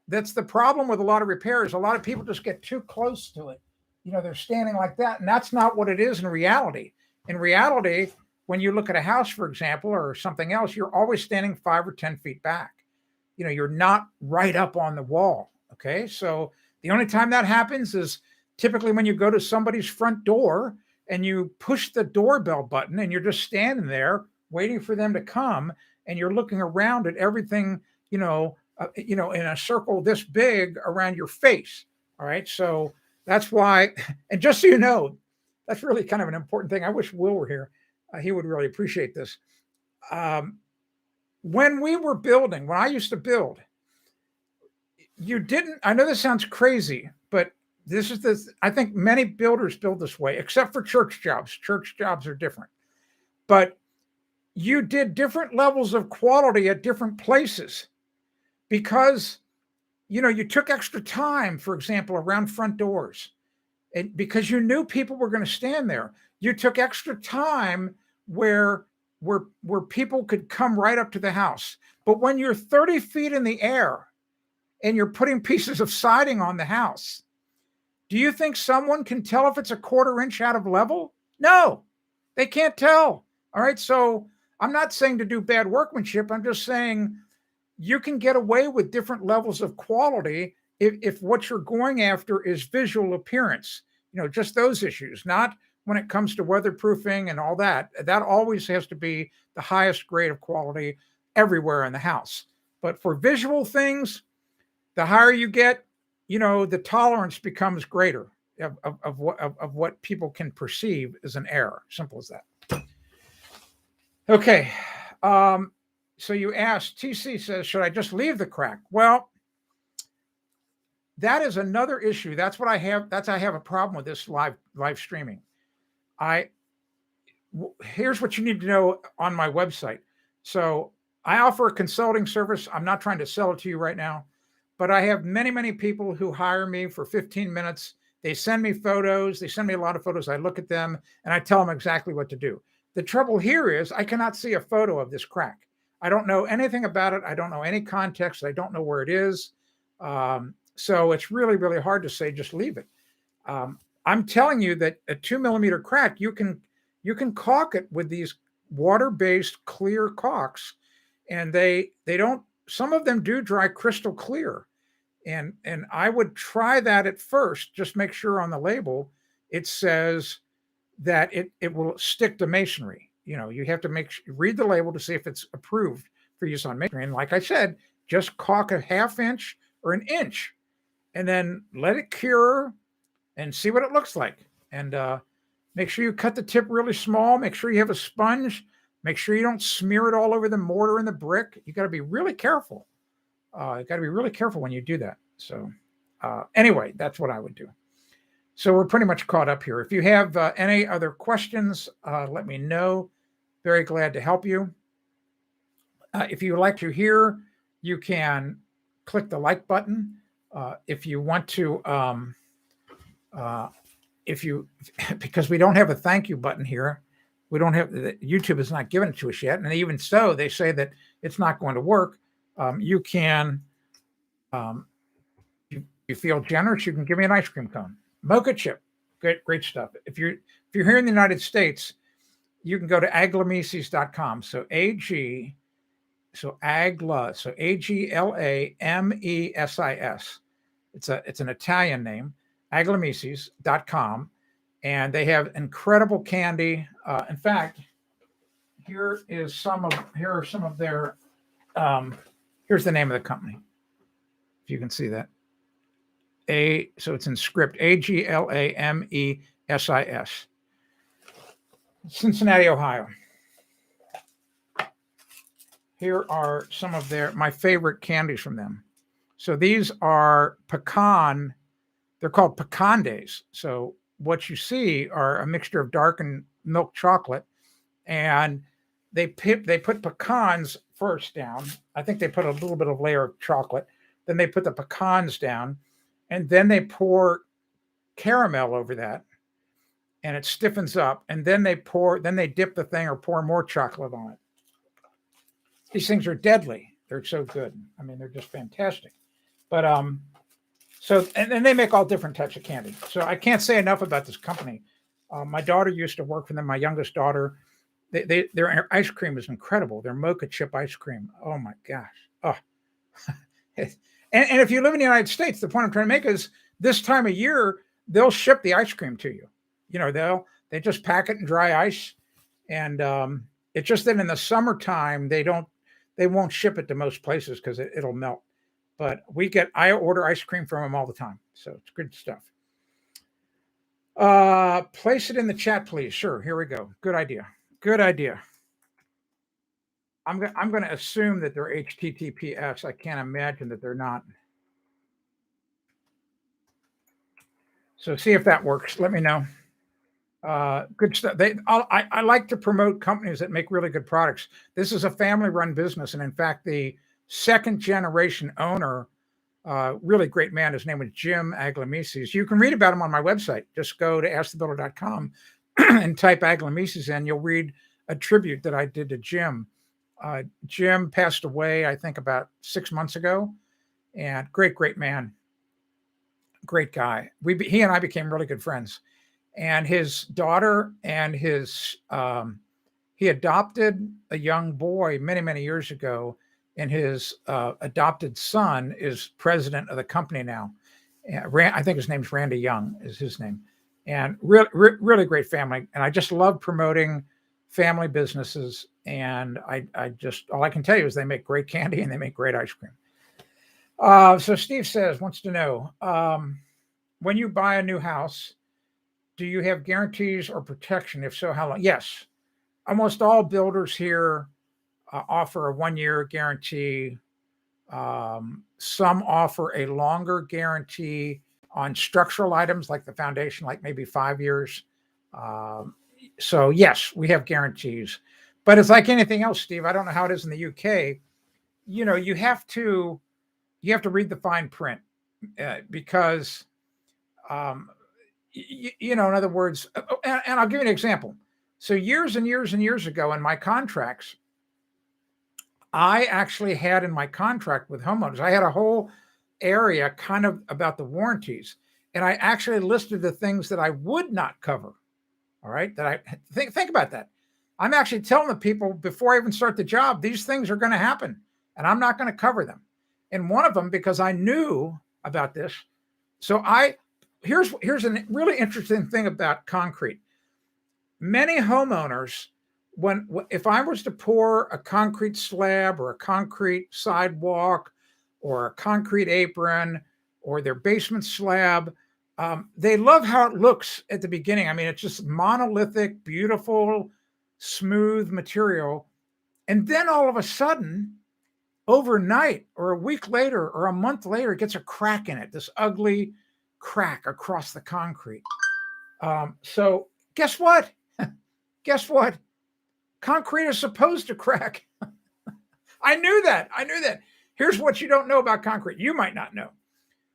That's the problem with a lot of repairs. A lot of people just get too close to it. They're standing like that. And that's not what it is in reality. In reality, when you look at a house, for example, or something else, you're always standing 5 or 10 feet back. You're not right up on the wall. Okay. So the only time that happens is typically when you go to somebody's front door and you push the doorbell button and you're just standing there waiting for them to come and you're looking around at everything, in a circle this big around your face. All right. So that's why, and just so you know, that's really kind of an important thing. I wish Will were here. He would really appreciate this. When I used to build, you didn't, I know this sounds crazy, but this is I think many builders build this way, except for church jobs. Church jobs are different. But you did different levels of quality at different places because, you took extra time, for example, around front doors. And because you knew people were going to stand there, you took extra time where people could come right up to the house. But when you're 30 feet in the air and you're putting pieces of siding on the house, do you think someone can tell if it's a quarter inch out of level? No, they can't tell. All right. So I'm not saying to do bad workmanship. I'm just saying you can get away with different levels of quality if what you're going after is visual appearance, just those issues, not when it comes to weatherproofing and all that. That always has to be the highest grade of quality everywhere in the house. But for visual things, the higher you get, the tolerance becomes greater of what people can perceive as an error. Simple as that. Okay. So you asked, TC says, should I just leave the crack? Well, that is another issue. That's what I have. I have a problem with this live streaming. Here's what you need to know on my website. So I offer a consulting service. I'm not trying to sell it to you right now, but I have many, many people who hire me for 15 minutes. They send me photos. They send me a lot of photos. I look at them and I tell them exactly what to do. The trouble here is I cannot see a photo of this crack. I don't know anything about it. I don't know any context. I don't know where it is. So it's really, really hard to say, just leave it. I'm telling you that a 2 millimeter crack, you can caulk it with these water-based clear caulks, and they don't, some of them do dry crystal clear. And I would try that at first. Just make sure on the label it says that it will stick to masonry. You have to read the label to see if it's approved for use on masonry. And like I said, just caulk a ½ inch or an inch, and then let it cure and see what it looks like. And make sure you cut the tip really small. Make sure you have a sponge. Make sure you don't smear it all over the mortar and the brick. You got to be really careful. You got to be really careful when you do that. So anyway, that's what I would do. So we're pretty much caught up here. If you have any other questions, let me know. Very glad to help you. If you would like to hear, you can click the like button. If you want to, because we don't have a thank you button here, we don't have, YouTube has not given it to us yet. And even so, they say that it's not going to work. You can, you feel generous, you can give me an ice cream cone. Mocha chip, great stuff. If you're here in the United States, you can go to aglamesis.com. So Agla, so AGLAMESIS. It's an Italian name, aglamesis.com, and they have incredible candy. In fact, here are some of their. Here's the name of the company, if you can see that. So it's in script, AGLAMESIS. Cincinnati, Ohio. Here are some of my favorite candies from them. So these are pecan, they're called pecan days. So what you see are a mixture of darkened milk chocolate, and they put pecans first down. I think they put a little bit of layer of chocolate. Then they put the pecans down, and then they pour caramel over that, and it stiffens up. And then they dip the thing or pour more chocolate on it. These things are deadly. They're so good. I mean, they're just fantastic. But so and they make all different types of candy. So I can't say enough about this company. My daughter used to work for them. My youngest daughter. Their ice cream is incredible. Their mocha chip ice cream. Oh my gosh. Oh. and if you live in the United States, the point I'm trying to make is this time of year they'll ship the ice cream to you. They just pack it in dry ice, and it's just that in the summertime they won't ship it to most places because it'll melt. But I order ice cream from them all the time, so it's good stuff. Place it in the chat, please. Sure, here we go. Good idea. I'm going to assume that they're HTTPS. I can't imagine that they're not. So see if that works. Let me know. Good stuff. I like to promote companies that make really good products. This is a family-run business, and in fact, the second generation owner, really great man. His name was Jim Aglamisis. You can read about him on my website. Just go to askthebuilder.com and type Aglamisis in. You'll read a tribute that I did to Jim. Jim passed away, I think, about 6 months ago, and great man, great guy. He and I became really good friends. And his daughter and he adopted a young boy many years ago, and his adopted son is president of the company now. I think his name's Randy Young is his name, and really great family. And I just love promoting family businesses. And I just, all I can tell you is they make great candy and they make great ice cream. So Steve wants to know, when you buy a new house, do you have guarantees or protection? If so, how long? Yes. Almost all builders here offer a 1-year guarantee. Some offer a longer guarantee on structural items like the foundation, like maybe 5 years. So yes, we have guarantees. But it's like anything else, Steve. I don't know how it is in the UK. You have to read the fine print because in other words, and I'll give you an example. So years and years ago in my contracts, I actually had in my contract with homeowners, I had a whole area kind of about the warranties. And I actually listed the things that I would not cover. All right. That I think about that. I'm actually telling the people before I even start the job, these things are going to happen and I'm not going to cover them. And one of them, because I knew about this. So here's a really interesting thing about concrete. Many homeowners, if I was to pour a concrete slab or a concrete sidewalk or a concrete apron or their basement slab, they love how it looks at the beginning. I mean, it's just monolithic, beautiful, smooth material. And then all of a sudden, overnight or a week later or a month later, it gets a crack in it, this ugly crack across the concrete. So guess what? Guess what? Concrete is supposed to crack. I knew that. Here's what you don't know about concrete. You might not know.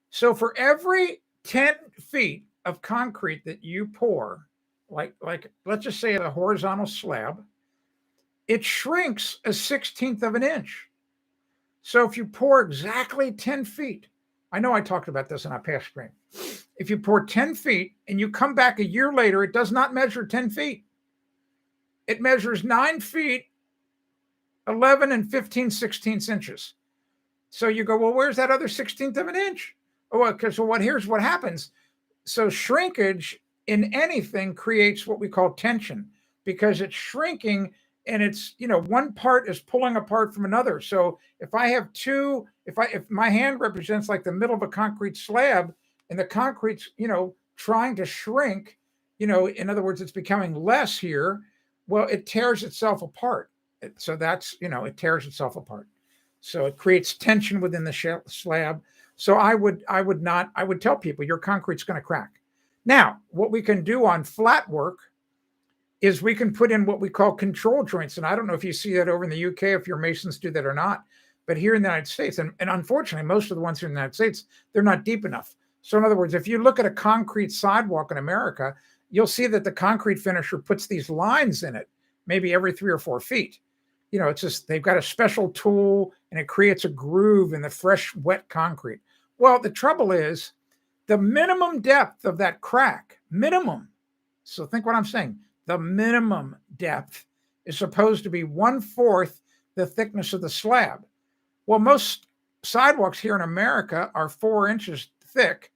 So for every 10 feet of concrete that you pour, like let's just say a horizontal slab, it shrinks a 1/16 of an inch. So if you pour exactly 10 feet, I know I talked about this in our past stream. If you pour 10 feet and you come back a year later, it does not measure 10 feet. It measures 9 feet, 11 and 15/16 inches. So you go, well, where's that other 1/16 of an inch? Oh, okay. So here's what happens. So shrinkage in anything creates what we call tension because it's shrinking and it's, one part is pulling apart from another. So if I have if my hand represents like the middle of a concrete slab and the concrete's, trying to shrink, in other words, it's becoming less here. Well, it tears itself apart. So that's, it tears itself apart. So it creates tension within the slab. So I would tell people your concrete's going to crack. Now, what we can do on flat work is we can put in what we call control joints. And I don't know if you see that over in the UK, if your masons do that or not, but here in the United States, and unfortunately, most of the ones here in the United States, they're not deep enough. So in other words, if you look at a concrete sidewalk in America, you'll see that the concrete finisher puts these lines in it, maybe every 3 or 4 feet. It's just, they've got a special tool and it creates a groove in the fresh, wet concrete. Well, the trouble is the minimum depth of that crack, minimum. So think what I'm saying. The minimum depth is supposed to be 1/4 the thickness of the slab. Well, most sidewalks here in America are 4 inches thick.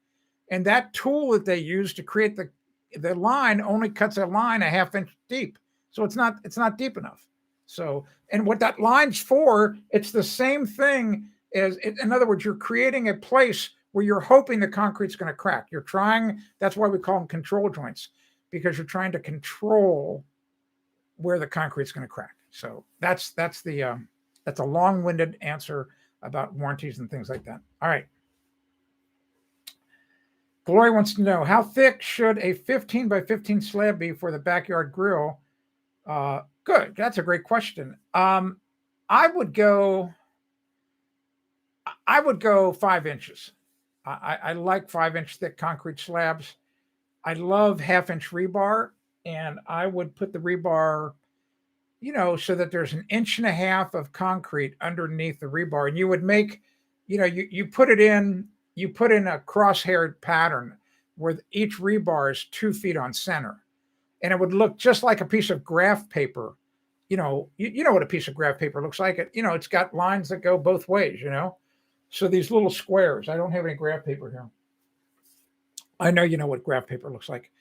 And that tool that they use to create the line only cuts a line a 1/2 inch deep. So it's not deep enough. So, and what that line's for, it's the same thing as, in other words, you're creating a place where you're hoping the concrete's going to crack. That's why we call them control joints, because you're trying to control where the concrete's going to crack. So that's a long-winded answer about warranties and things like that. All right. Glory wants to know, how thick should a 15 by 15 slab be for the backyard grill? Good. That's a great question. I would go. I would go 5 inches. I like 5 inch thick concrete slabs. I love half-inch rebar, and I would put the rebar, so that there's an inch and a half of concrete underneath the rebar, and you would make, you put it in, you put in a cross-haired pattern where each rebar is 2 feet on center, and it would look just like a piece of graph paper. You know what a piece of graph paper looks like. It's got lines that go both ways. So these little squares. I don't have any graph paper here. I know you know what graph paper looks like,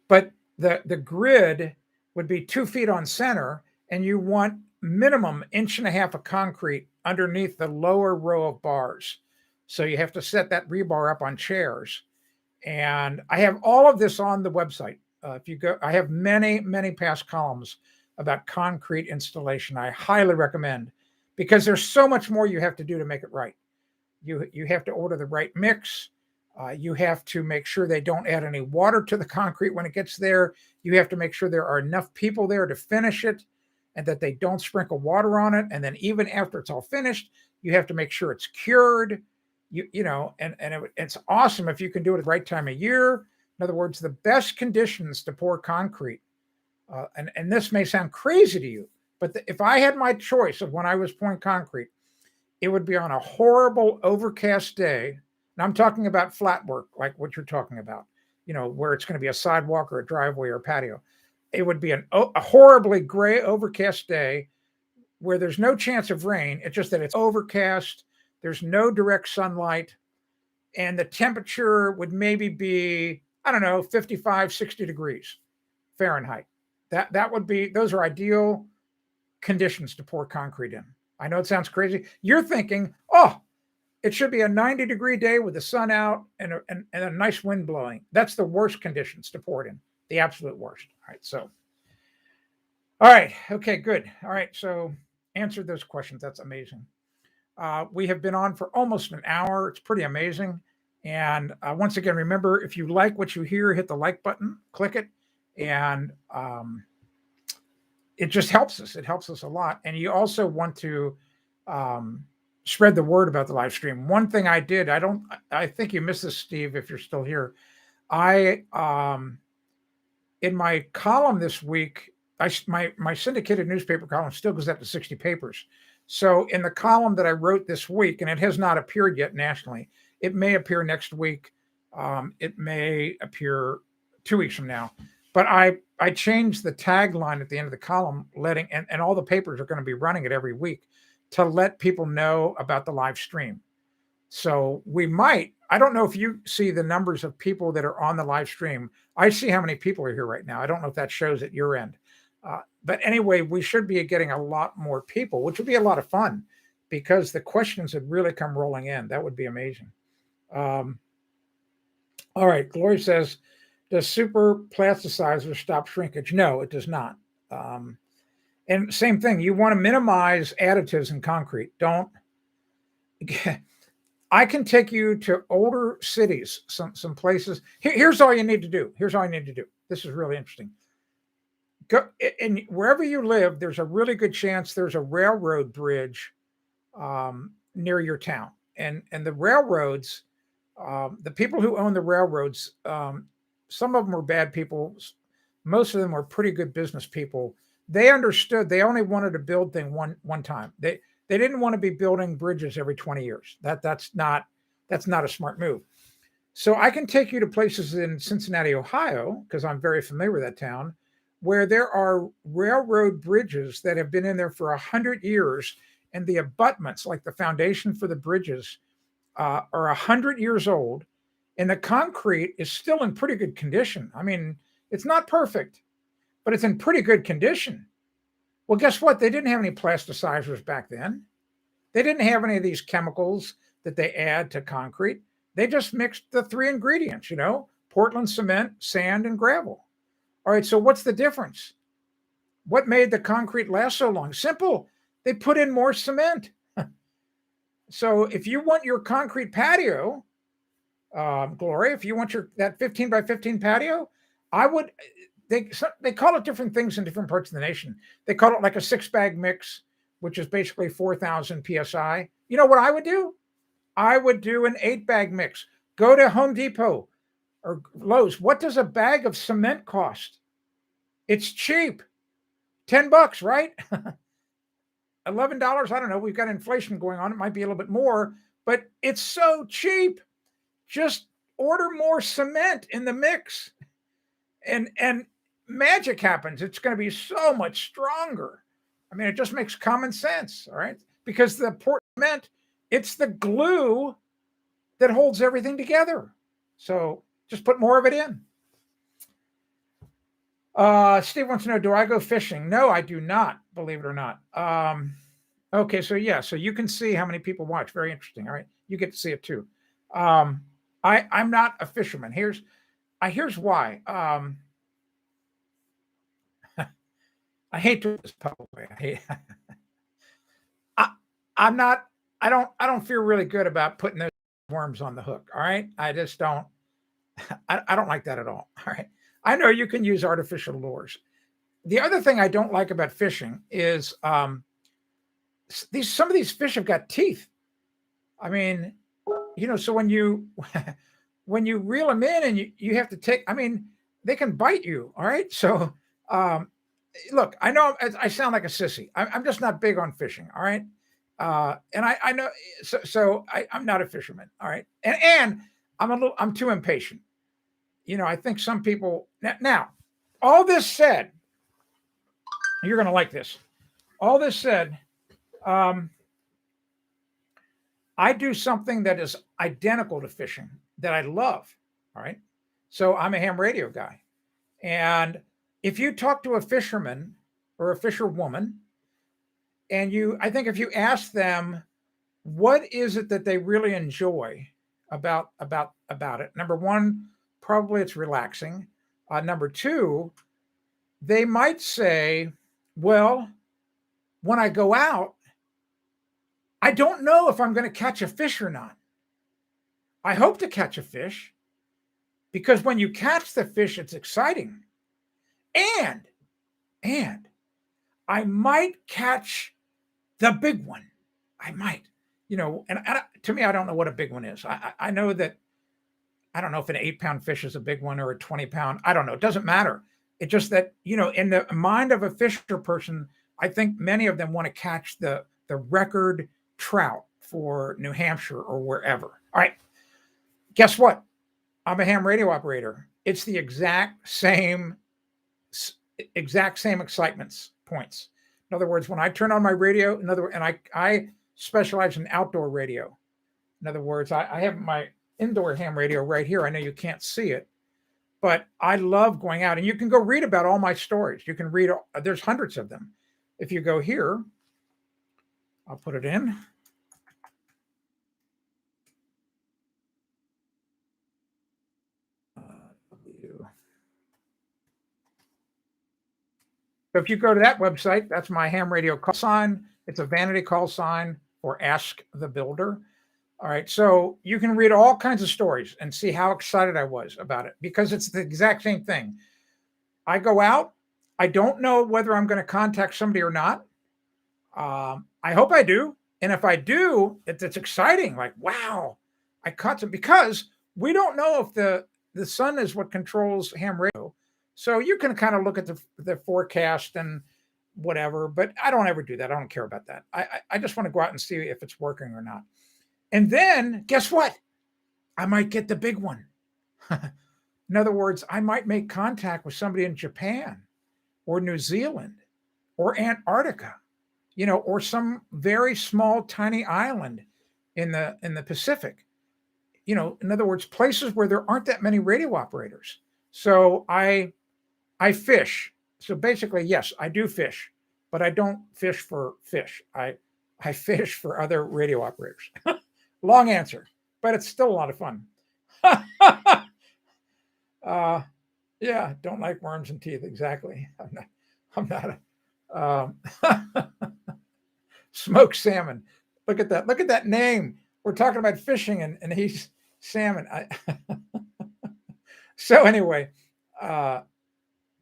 but the grid would be 2 feet on center, and you want minimum inch and a half of concrete underneath the lower row of bars. So you have to set that rebar up on chairs. And I have all of this on the website. If you go, I have many past columns about concrete installation. I highly recommend, because there's so much more you have to do to make it right. You have to order the right mix. You have to make sure they don't add any water to the concrete when it gets there. You have to make sure there are enough people there to finish it, and that they don't sprinkle water on it. And then even after it's all finished, you have to make sure it's cured. It's awesome if you can do it at the right time of year. In other words, the best conditions to pour concrete. And this may sound crazy to you, but if I had my choice of when I was pouring concrete, it would be on a horrible overcast day. And I'm talking about flat work, like what you're talking about, where it's going to be a sidewalk or a driveway or a patio. It would be a horribly gray, overcast day where there's no chance of rain. It's just that it's overcast. There's no direct sunlight. And the temperature would maybe be, I don't know, 55, 60 degrees Fahrenheit. That would be, those are ideal conditions to pour concrete in. I know it sounds crazy. You're thinking, oh, it should be a 90-degree day with the sun out and a nice wind blowing. That's the worst conditions to pour it in, the absolute worst. All right. Okay, good. All right, so answered those questions. That's amazing. We have been on for almost an hour. It's pretty amazing. And once again, remember, if you like what you hear, hit the like button, click it, and it just helps us. It helps us a lot. And you also want to spread the word about the live stream. One thing I did, I think you missed this, Steve, if you're still here. I in my column this week, my syndicated newspaper column still goes up to 60 papers. So in the column that I wrote this week, and it has not appeared yet nationally, it may appear next week. It may appear 2 weeks from now. But I changed the tagline at the end of the column, and all the papers are going to be running it every week to let people know about the live stream. So I don't know if you see the numbers of people that are on the live stream. I see how many people are here right now. I don't know if that shows at your end. But anyway, we should be getting a lot more people, which would be a lot of fun, because the questions would really come rolling in. That would be amazing. All right. Glory says, does super plasticizer stop shrinkage? No, it does not. And same thing, you want to minimize additives in concrete. I can take you to older cities, some places. Here's all you need to do. This is really interesting. Go, and wherever you live, there's a really good chance there's a railroad bridge near your town. And the railroads, the people who own the railroads, some of them were bad people. Most of them were pretty good business people. They understood they only wanted to build things one time. They didn't want to be building bridges every 20 years. That's not a smart move. So I can take you to places in Cincinnati, Ohio, because I'm very familiar with that town, where there are railroad bridges that have been in there for 100 years, and the abutments, like the foundation for the bridges, are 100 years old, and the concrete is still in pretty good condition. I mean, it's not perfect, but it's in pretty good condition. Well, guess what? They didn't have any plasticizers back then. They didn't have any of these chemicals that they add to concrete. They just mixed the three ingredients, Portland cement, sand, and gravel. All right, so what's the difference? What made the concrete last so long? Simple. They put in more cement. So if you want your concrete patio Gloria, if you want that 15 by 15 patio, I would. They call it different things in different parts of the nation. They call it like a 6-bag mix, which is basically 4,000 psi. You know what I would do? I would do an 8-bag mix. Go to Home Depot or Lowe's. What does a bag of cement cost? It's cheap. $10, right? $11. I don't know. We've got inflation going on. It might be a little bit more, but it's so cheap. Just order more cement in the mix, and magic happens. It's going to be so much stronger. I mean, it just makes common sense, all right? Because the Port cement, it's the glue that holds everything together. So just put more of it in. Steve wants to know, do I go fishing? No, I do not, believe it or not. Okay, so yeah, so you can see how many people watch. Very interesting. All right, you get to see it too. I'm not a fisherman. Here's why. I hate doing this publicly. I'm not. I don't feel really good about putting those worms on the hook. All right, I just don't. I don't like that at all. All right, I know you can use artificial lures. The other thing I don't like about fishing is some of these fish have got teeth. I mean, so when you reel them in and you have to take, I mean, they can bite you. All right, so look, I know I sound like a sissy. I'm just not big on fishing. All right, and I know, so I'm not a fisherman. All right, and I'm too impatient. I think some people now. All this said, you're going to like this. All this said, I do something that is identical to fishing that I love. All right. So I'm a ham radio guy. And if you talk to a fisherman or a fisherwoman, and I think if you ask them, what is it that they really enjoy about it? Number one, probably it's relaxing. Number two, they might say, well, when I go out, I don't know if I'm going to catch a fish or not. I hope to catch a fish because when you catch the fish, it's exciting. And I might catch the big one. I might, and to me, I don't know what a big one is. I know that, I don't know if an 8-pound fish is a big one or a 20-pound. I don't know. It doesn't matter. It's just that, in the mind of a fisher person, I think many of them want to catch the record trout for New Hampshire or wherever. All right. Guess what? I'm a ham radio operator. It's the exact same excitements points. In other words, when I turn on my radio, and I specialize in outdoor radio. In other words, I have my indoor ham radio right here. I know you can't see it, but I love going out, and you can go read about all my stories. You can read, there's hundreds of them. If you go here, I'll put it in. So if you go to that website, that's my ham radio call sign. It's a vanity call sign for Ask the Builder. All right. So you can read all kinds of stories and see how excited I was about it because it's the exact same thing. I go out. I don't know whether I'm going to contact somebody or not. I hope I do. And if I do, it's exciting. Like, wow, I caught some, because we don't know if the sun is what controls ham radio. So you can kind of look at the forecast and whatever, but I don't ever do that. I don't care about that. I just want to go out and see if it's working or not. And then guess what? I might get the big one. In other words, I might make contact with somebody in Japan or New Zealand or Antarctica, or some very small, tiny island in the Pacific. In other words, places where there aren't that many radio operators. So I fish. So basically, yes, I do fish, but I don't fish for fish. I fish for other radio operators. Long answer, but it's still a lot of fun. Yeah, don't like worms and teeth. Exactly. I'm not smoked salmon. Look at that. Look at that name. We're talking about fishing, and he's salmon. So anyway, uh,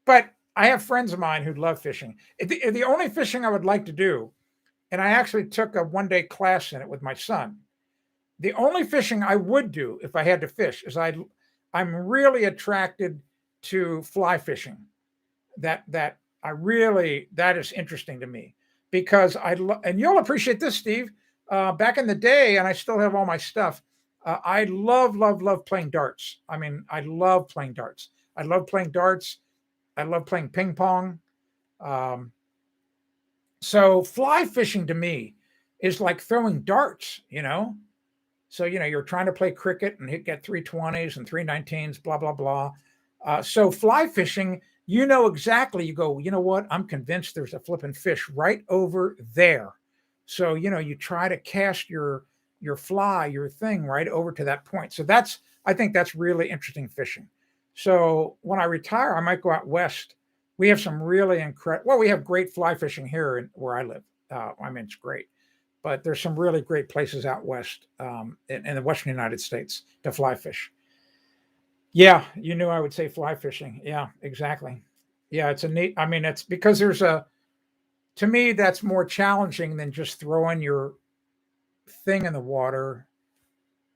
but I have friends of mine who love fishing. The only fishing I would like to do, and I actually took a 1 day class in it with my son. The only fishing I would do if I had to fish is I'm really attracted to fly fishing. That I really that is interesting to me because and you'll appreciate this, Steve. Back in the day, and I still have all my stuff. I love playing darts. I mean, I love playing darts. I love playing darts. I love playing ping pong. Um, so fly fishing to me is like throwing darts. So you're trying to play cricket and get 320s and 319s, blah blah blah. So fly fishing, exactly. You go, you know what? I'm convinced there's a flipping fish right over there. So you try to cast your fly, your thing right over to that point. So I think that's really interesting fishing. So when I retire, I might go out west. We have some really incredible. Well, we have great fly fishing here where I live. I mean, it's great, but there's some really great places out west in the Western United States to fly fish. Yeah, you knew I would say fly fishing. Yeah, exactly. Yeah, it's a neat. I mean, it's because to me, that's more challenging than just throwing your thing in the water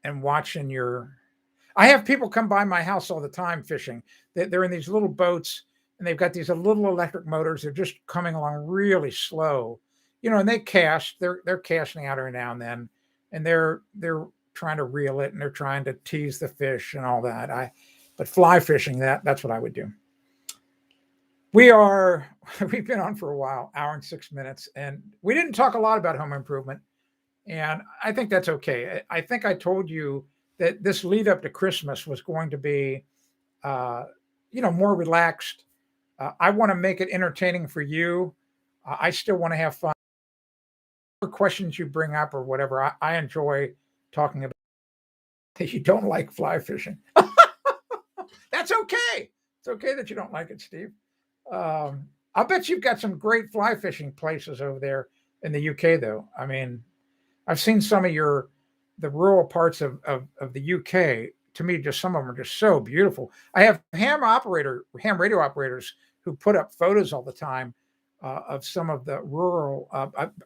and watching your. I have people come by my house all the time fishing. They're in these little boats and they've got these little electric motors. They're just coming along really slow, and they cast. They're casting out every now and then, and they're trying to reel it and they're trying to tease the fish and all that. But fly fishing, that's what I would do. We've been on for a while, hour and 6 minutes, and we didn't talk a lot about home improvement, and I think that's okay. I think I told you that this lead up to Christmas was going to be, uh, more relaxed. I want to make it entertaining for you. I still want to have fun. Questions you bring up or whatever, I enjoy talking about. That you don't like fly fishing. That's okay. It's okay that you don't like it, Steve. I bet you've got some great fly fishing places over there in the UK, though. I mean, I've seen some of the rural parts of the UK. To me, just some of them are just so beautiful. I have ham radio operators who put up photos all the time of some of the rural.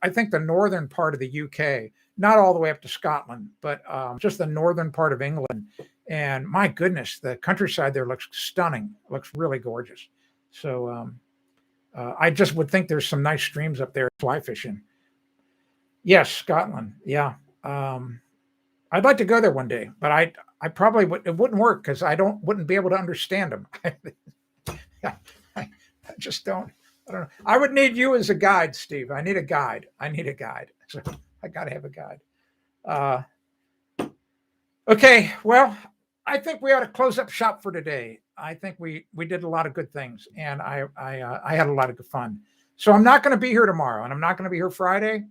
I think the northern part of the UK, not all the way up to Scotland, but just the northern part of England. And my goodness, the countryside there looks stunning. It looks really gorgeous. So I just would think there's some nice streams up there fly fishing. Yes, Scotland. Yeah. I'd like to go there one day, but I probably it wouldn't work because wouldn't be able to understand them. I just don't. I don't know. I would need you as a guide, Steve. I need a guide. So I got to have a guide. Uh, okay. Well, I think we ought to close up shop for today. I think we did a lot of good things, and I had a lot of fun. So I'm not going to be here tomorrow, and I'm not going to be here Friday.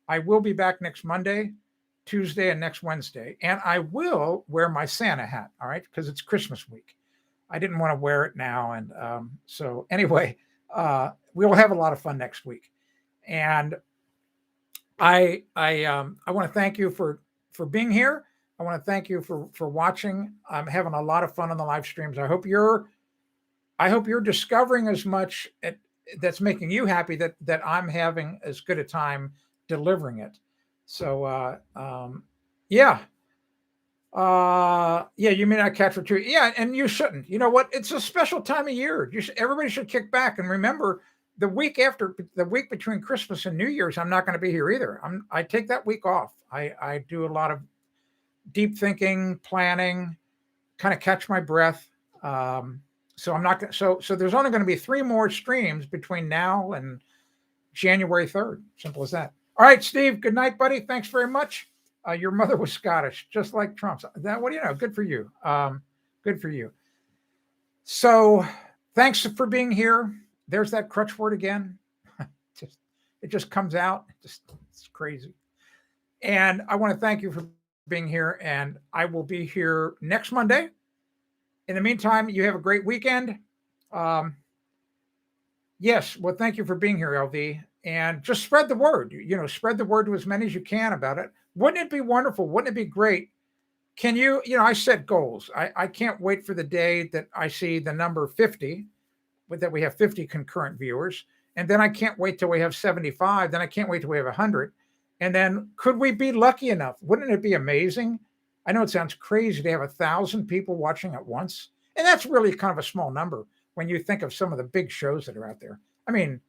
I will be back next Monday, Tuesday, and next Wednesday, and I will wear my Santa hat. All right, because it's Christmas week. I didn't want to wear it now, and so anyway, we will have a lot of fun next week. And I want to thank you for being here. I want to thank you for watching. I'm having a lot of fun on the live streams. I hope you're discovering as much that's making you happy that I'm having as good a time delivering it. So yeah. Yeah, you may not catch for two. Yeah, and you shouldn't. You know what? It's a special time of year. Everybody should kick back and remember the week between Christmas and New Year's. I'm not going to be here either. I take that week off. I do a lot of deep thinking, planning, kind of catch my breath. So I'm not going. So there's only going to be 3 more streams between now and January 3rd. Simple as that. All right, Steve. Good night, buddy. Thanks very much. Your mother was Scottish, just like Trump's. What do you know? Good for you. Good for you. So thanks for being here. There's that crutch word again. It just comes out. It's crazy. And I want to thank you for being here. And I will be here next Monday. In the meantime, you have a great weekend. Yes. Well, thank you for being here, LV. And just spread the word. Spread the word to as many as you can about it. Wouldn't it be wonderful? Wouldn't it be great? Can you, I set goals. I can't wait for the day that I see the number 50, that we have 50 concurrent viewers. And then I can't wait till we have 75. Then I can't wait till we have 100. And then could we be lucky enough? Wouldn't it be amazing? I know it sounds crazy to have 1,000 people watching at once. And that's really kind of a small number when you think of some of the big shows that are out there. I mean,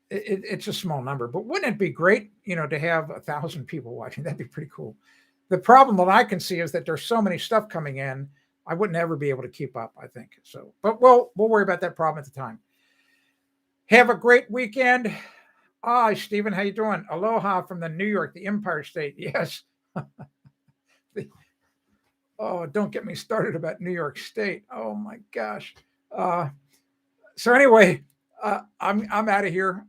it's a small number, but wouldn't it be great, to have 1,000 people watching? That'd be pretty cool. The problem that I can see is that there's so many stuff coming in, I wouldn't ever be able to keep up, I think. So, but we'll worry about that problem at the time. Have a great weekend. Stephen, how you doing? Aloha from the New York, the Empire State. Yes. Don't get me started about New York State. Oh my gosh. So anyway, I'm out of here.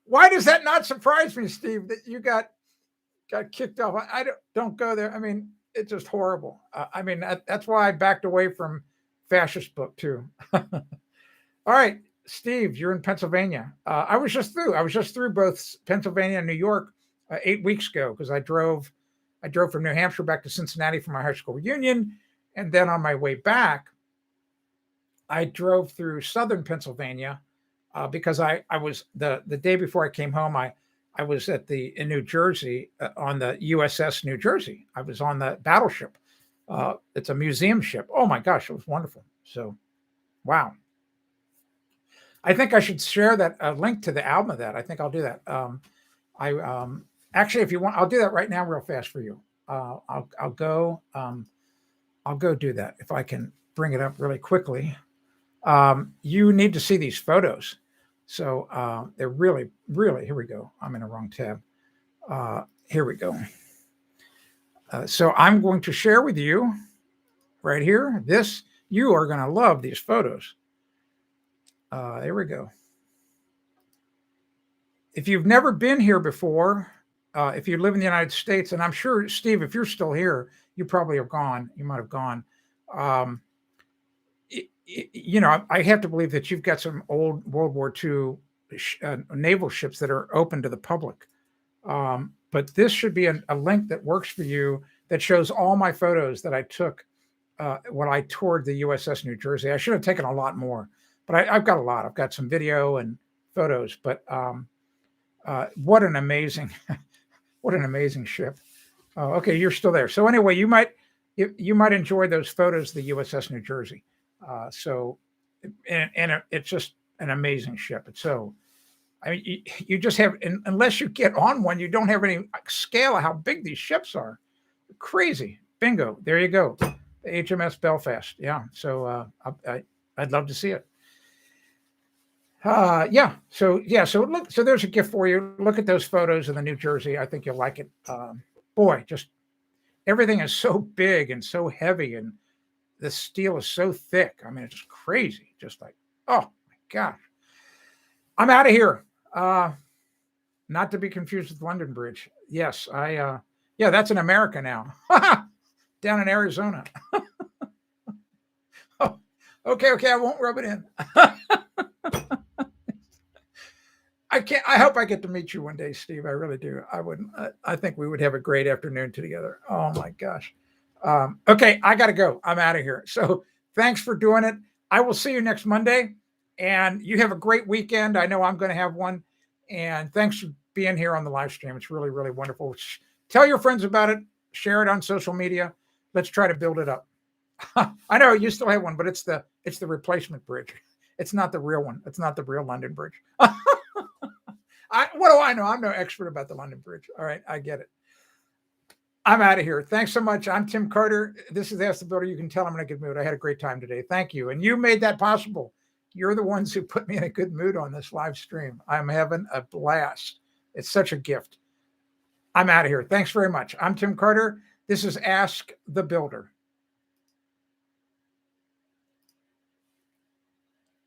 Why does that not surprise me, Steve, that you got kicked off? I don't go there. I mean, it's just horrible. I mean, that's why I backed away from Fascist Book too. All right, Steve, you're in Pennsylvania. I was just through both Pennsylvania and New York 8 weeks ago because I drove from New Hampshire back to Cincinnati for my high school reunion, and then on my way back, I drove through southern Pennsylvania because I was the day before I came home. I was in New Jersey on the USS New Jersey. I was on the battleship. It's a museum ship. Oh my gosh, it was wonderful. So, wow. I think I should share that link to the album of that. I think I'll do that. Actually, if you want, I'll do that right now, real fast for you. I'll go do that if I can bring it up really quickly. You need to see these photos. So they're really, really, here we go. I'm in the wrong tab. Here we go. So I'm going to share with you right here. You are going to love these photos. There we go. If you've never been here before, if you live in the United States, and I'm sure, Steve, if you're still here, you probably have gone. You might have gone. I have to believe that you've got some old World War II naval ships that are open to the public. But this should be a link that works for you that shows all my photos that I took when I toured the USS New Jersey. I should have taken a lot more, but I've got a lot. I've got some video and photos. But what an amazing, what an amazing ship. Okay, you're still there. So anyway, you might enjoy those photos of the USS New Jersey. It's just an amazing ship. It's so, I mean, you just have, unless you get on one, you don't have any scale of how big these ships are. Crazy. Bingo. There you go. The HMS Belfast. Yeah. So I'd love to see it. Yeah. So look. So there's a gift for you. Look at those photos of the New Jersey. I think you'll like it. Boy, just everything is so big and so heavy, and the steel is so thick. I mean, it's just crazy. Just like, oh my gosh. I'm out of here. Not to be confused with London Bridge. Yes, yeah, that's in America now. Down in Arizona. Oh, okay, I won't rub it in. I hope I get to meet you one day, Steve. I really do. I think we would have a great afternoon together. Oh my gosh. Okay, I got to go. I'm out of here. So thanks for doing it. I will see you next Monday, and you have a great weekend. I know I'm going to have one, and thanks for being here on the live stream. It's really, really wonderful. Tell your friends about it. Share it on social media. Let's try to build it up. I know you still have one, but it's the replacement bridge. It's not the real one. It's not the real London Bridge. What do I know? I'm no expert about the London Bridge. All right, I get it. I'm out of here. Thanks so much. I'm Tim Carter. This is Ask the Builder. You can tell I'm in a good mood. I had a great time today. Thank you. And you made that possible. You're the ones who put me in a good mood on this live stream. I'm having a blast. It's such a gift. I'm out of here. Thanks very much. I'm Tim Carter. This is Ask the Builder.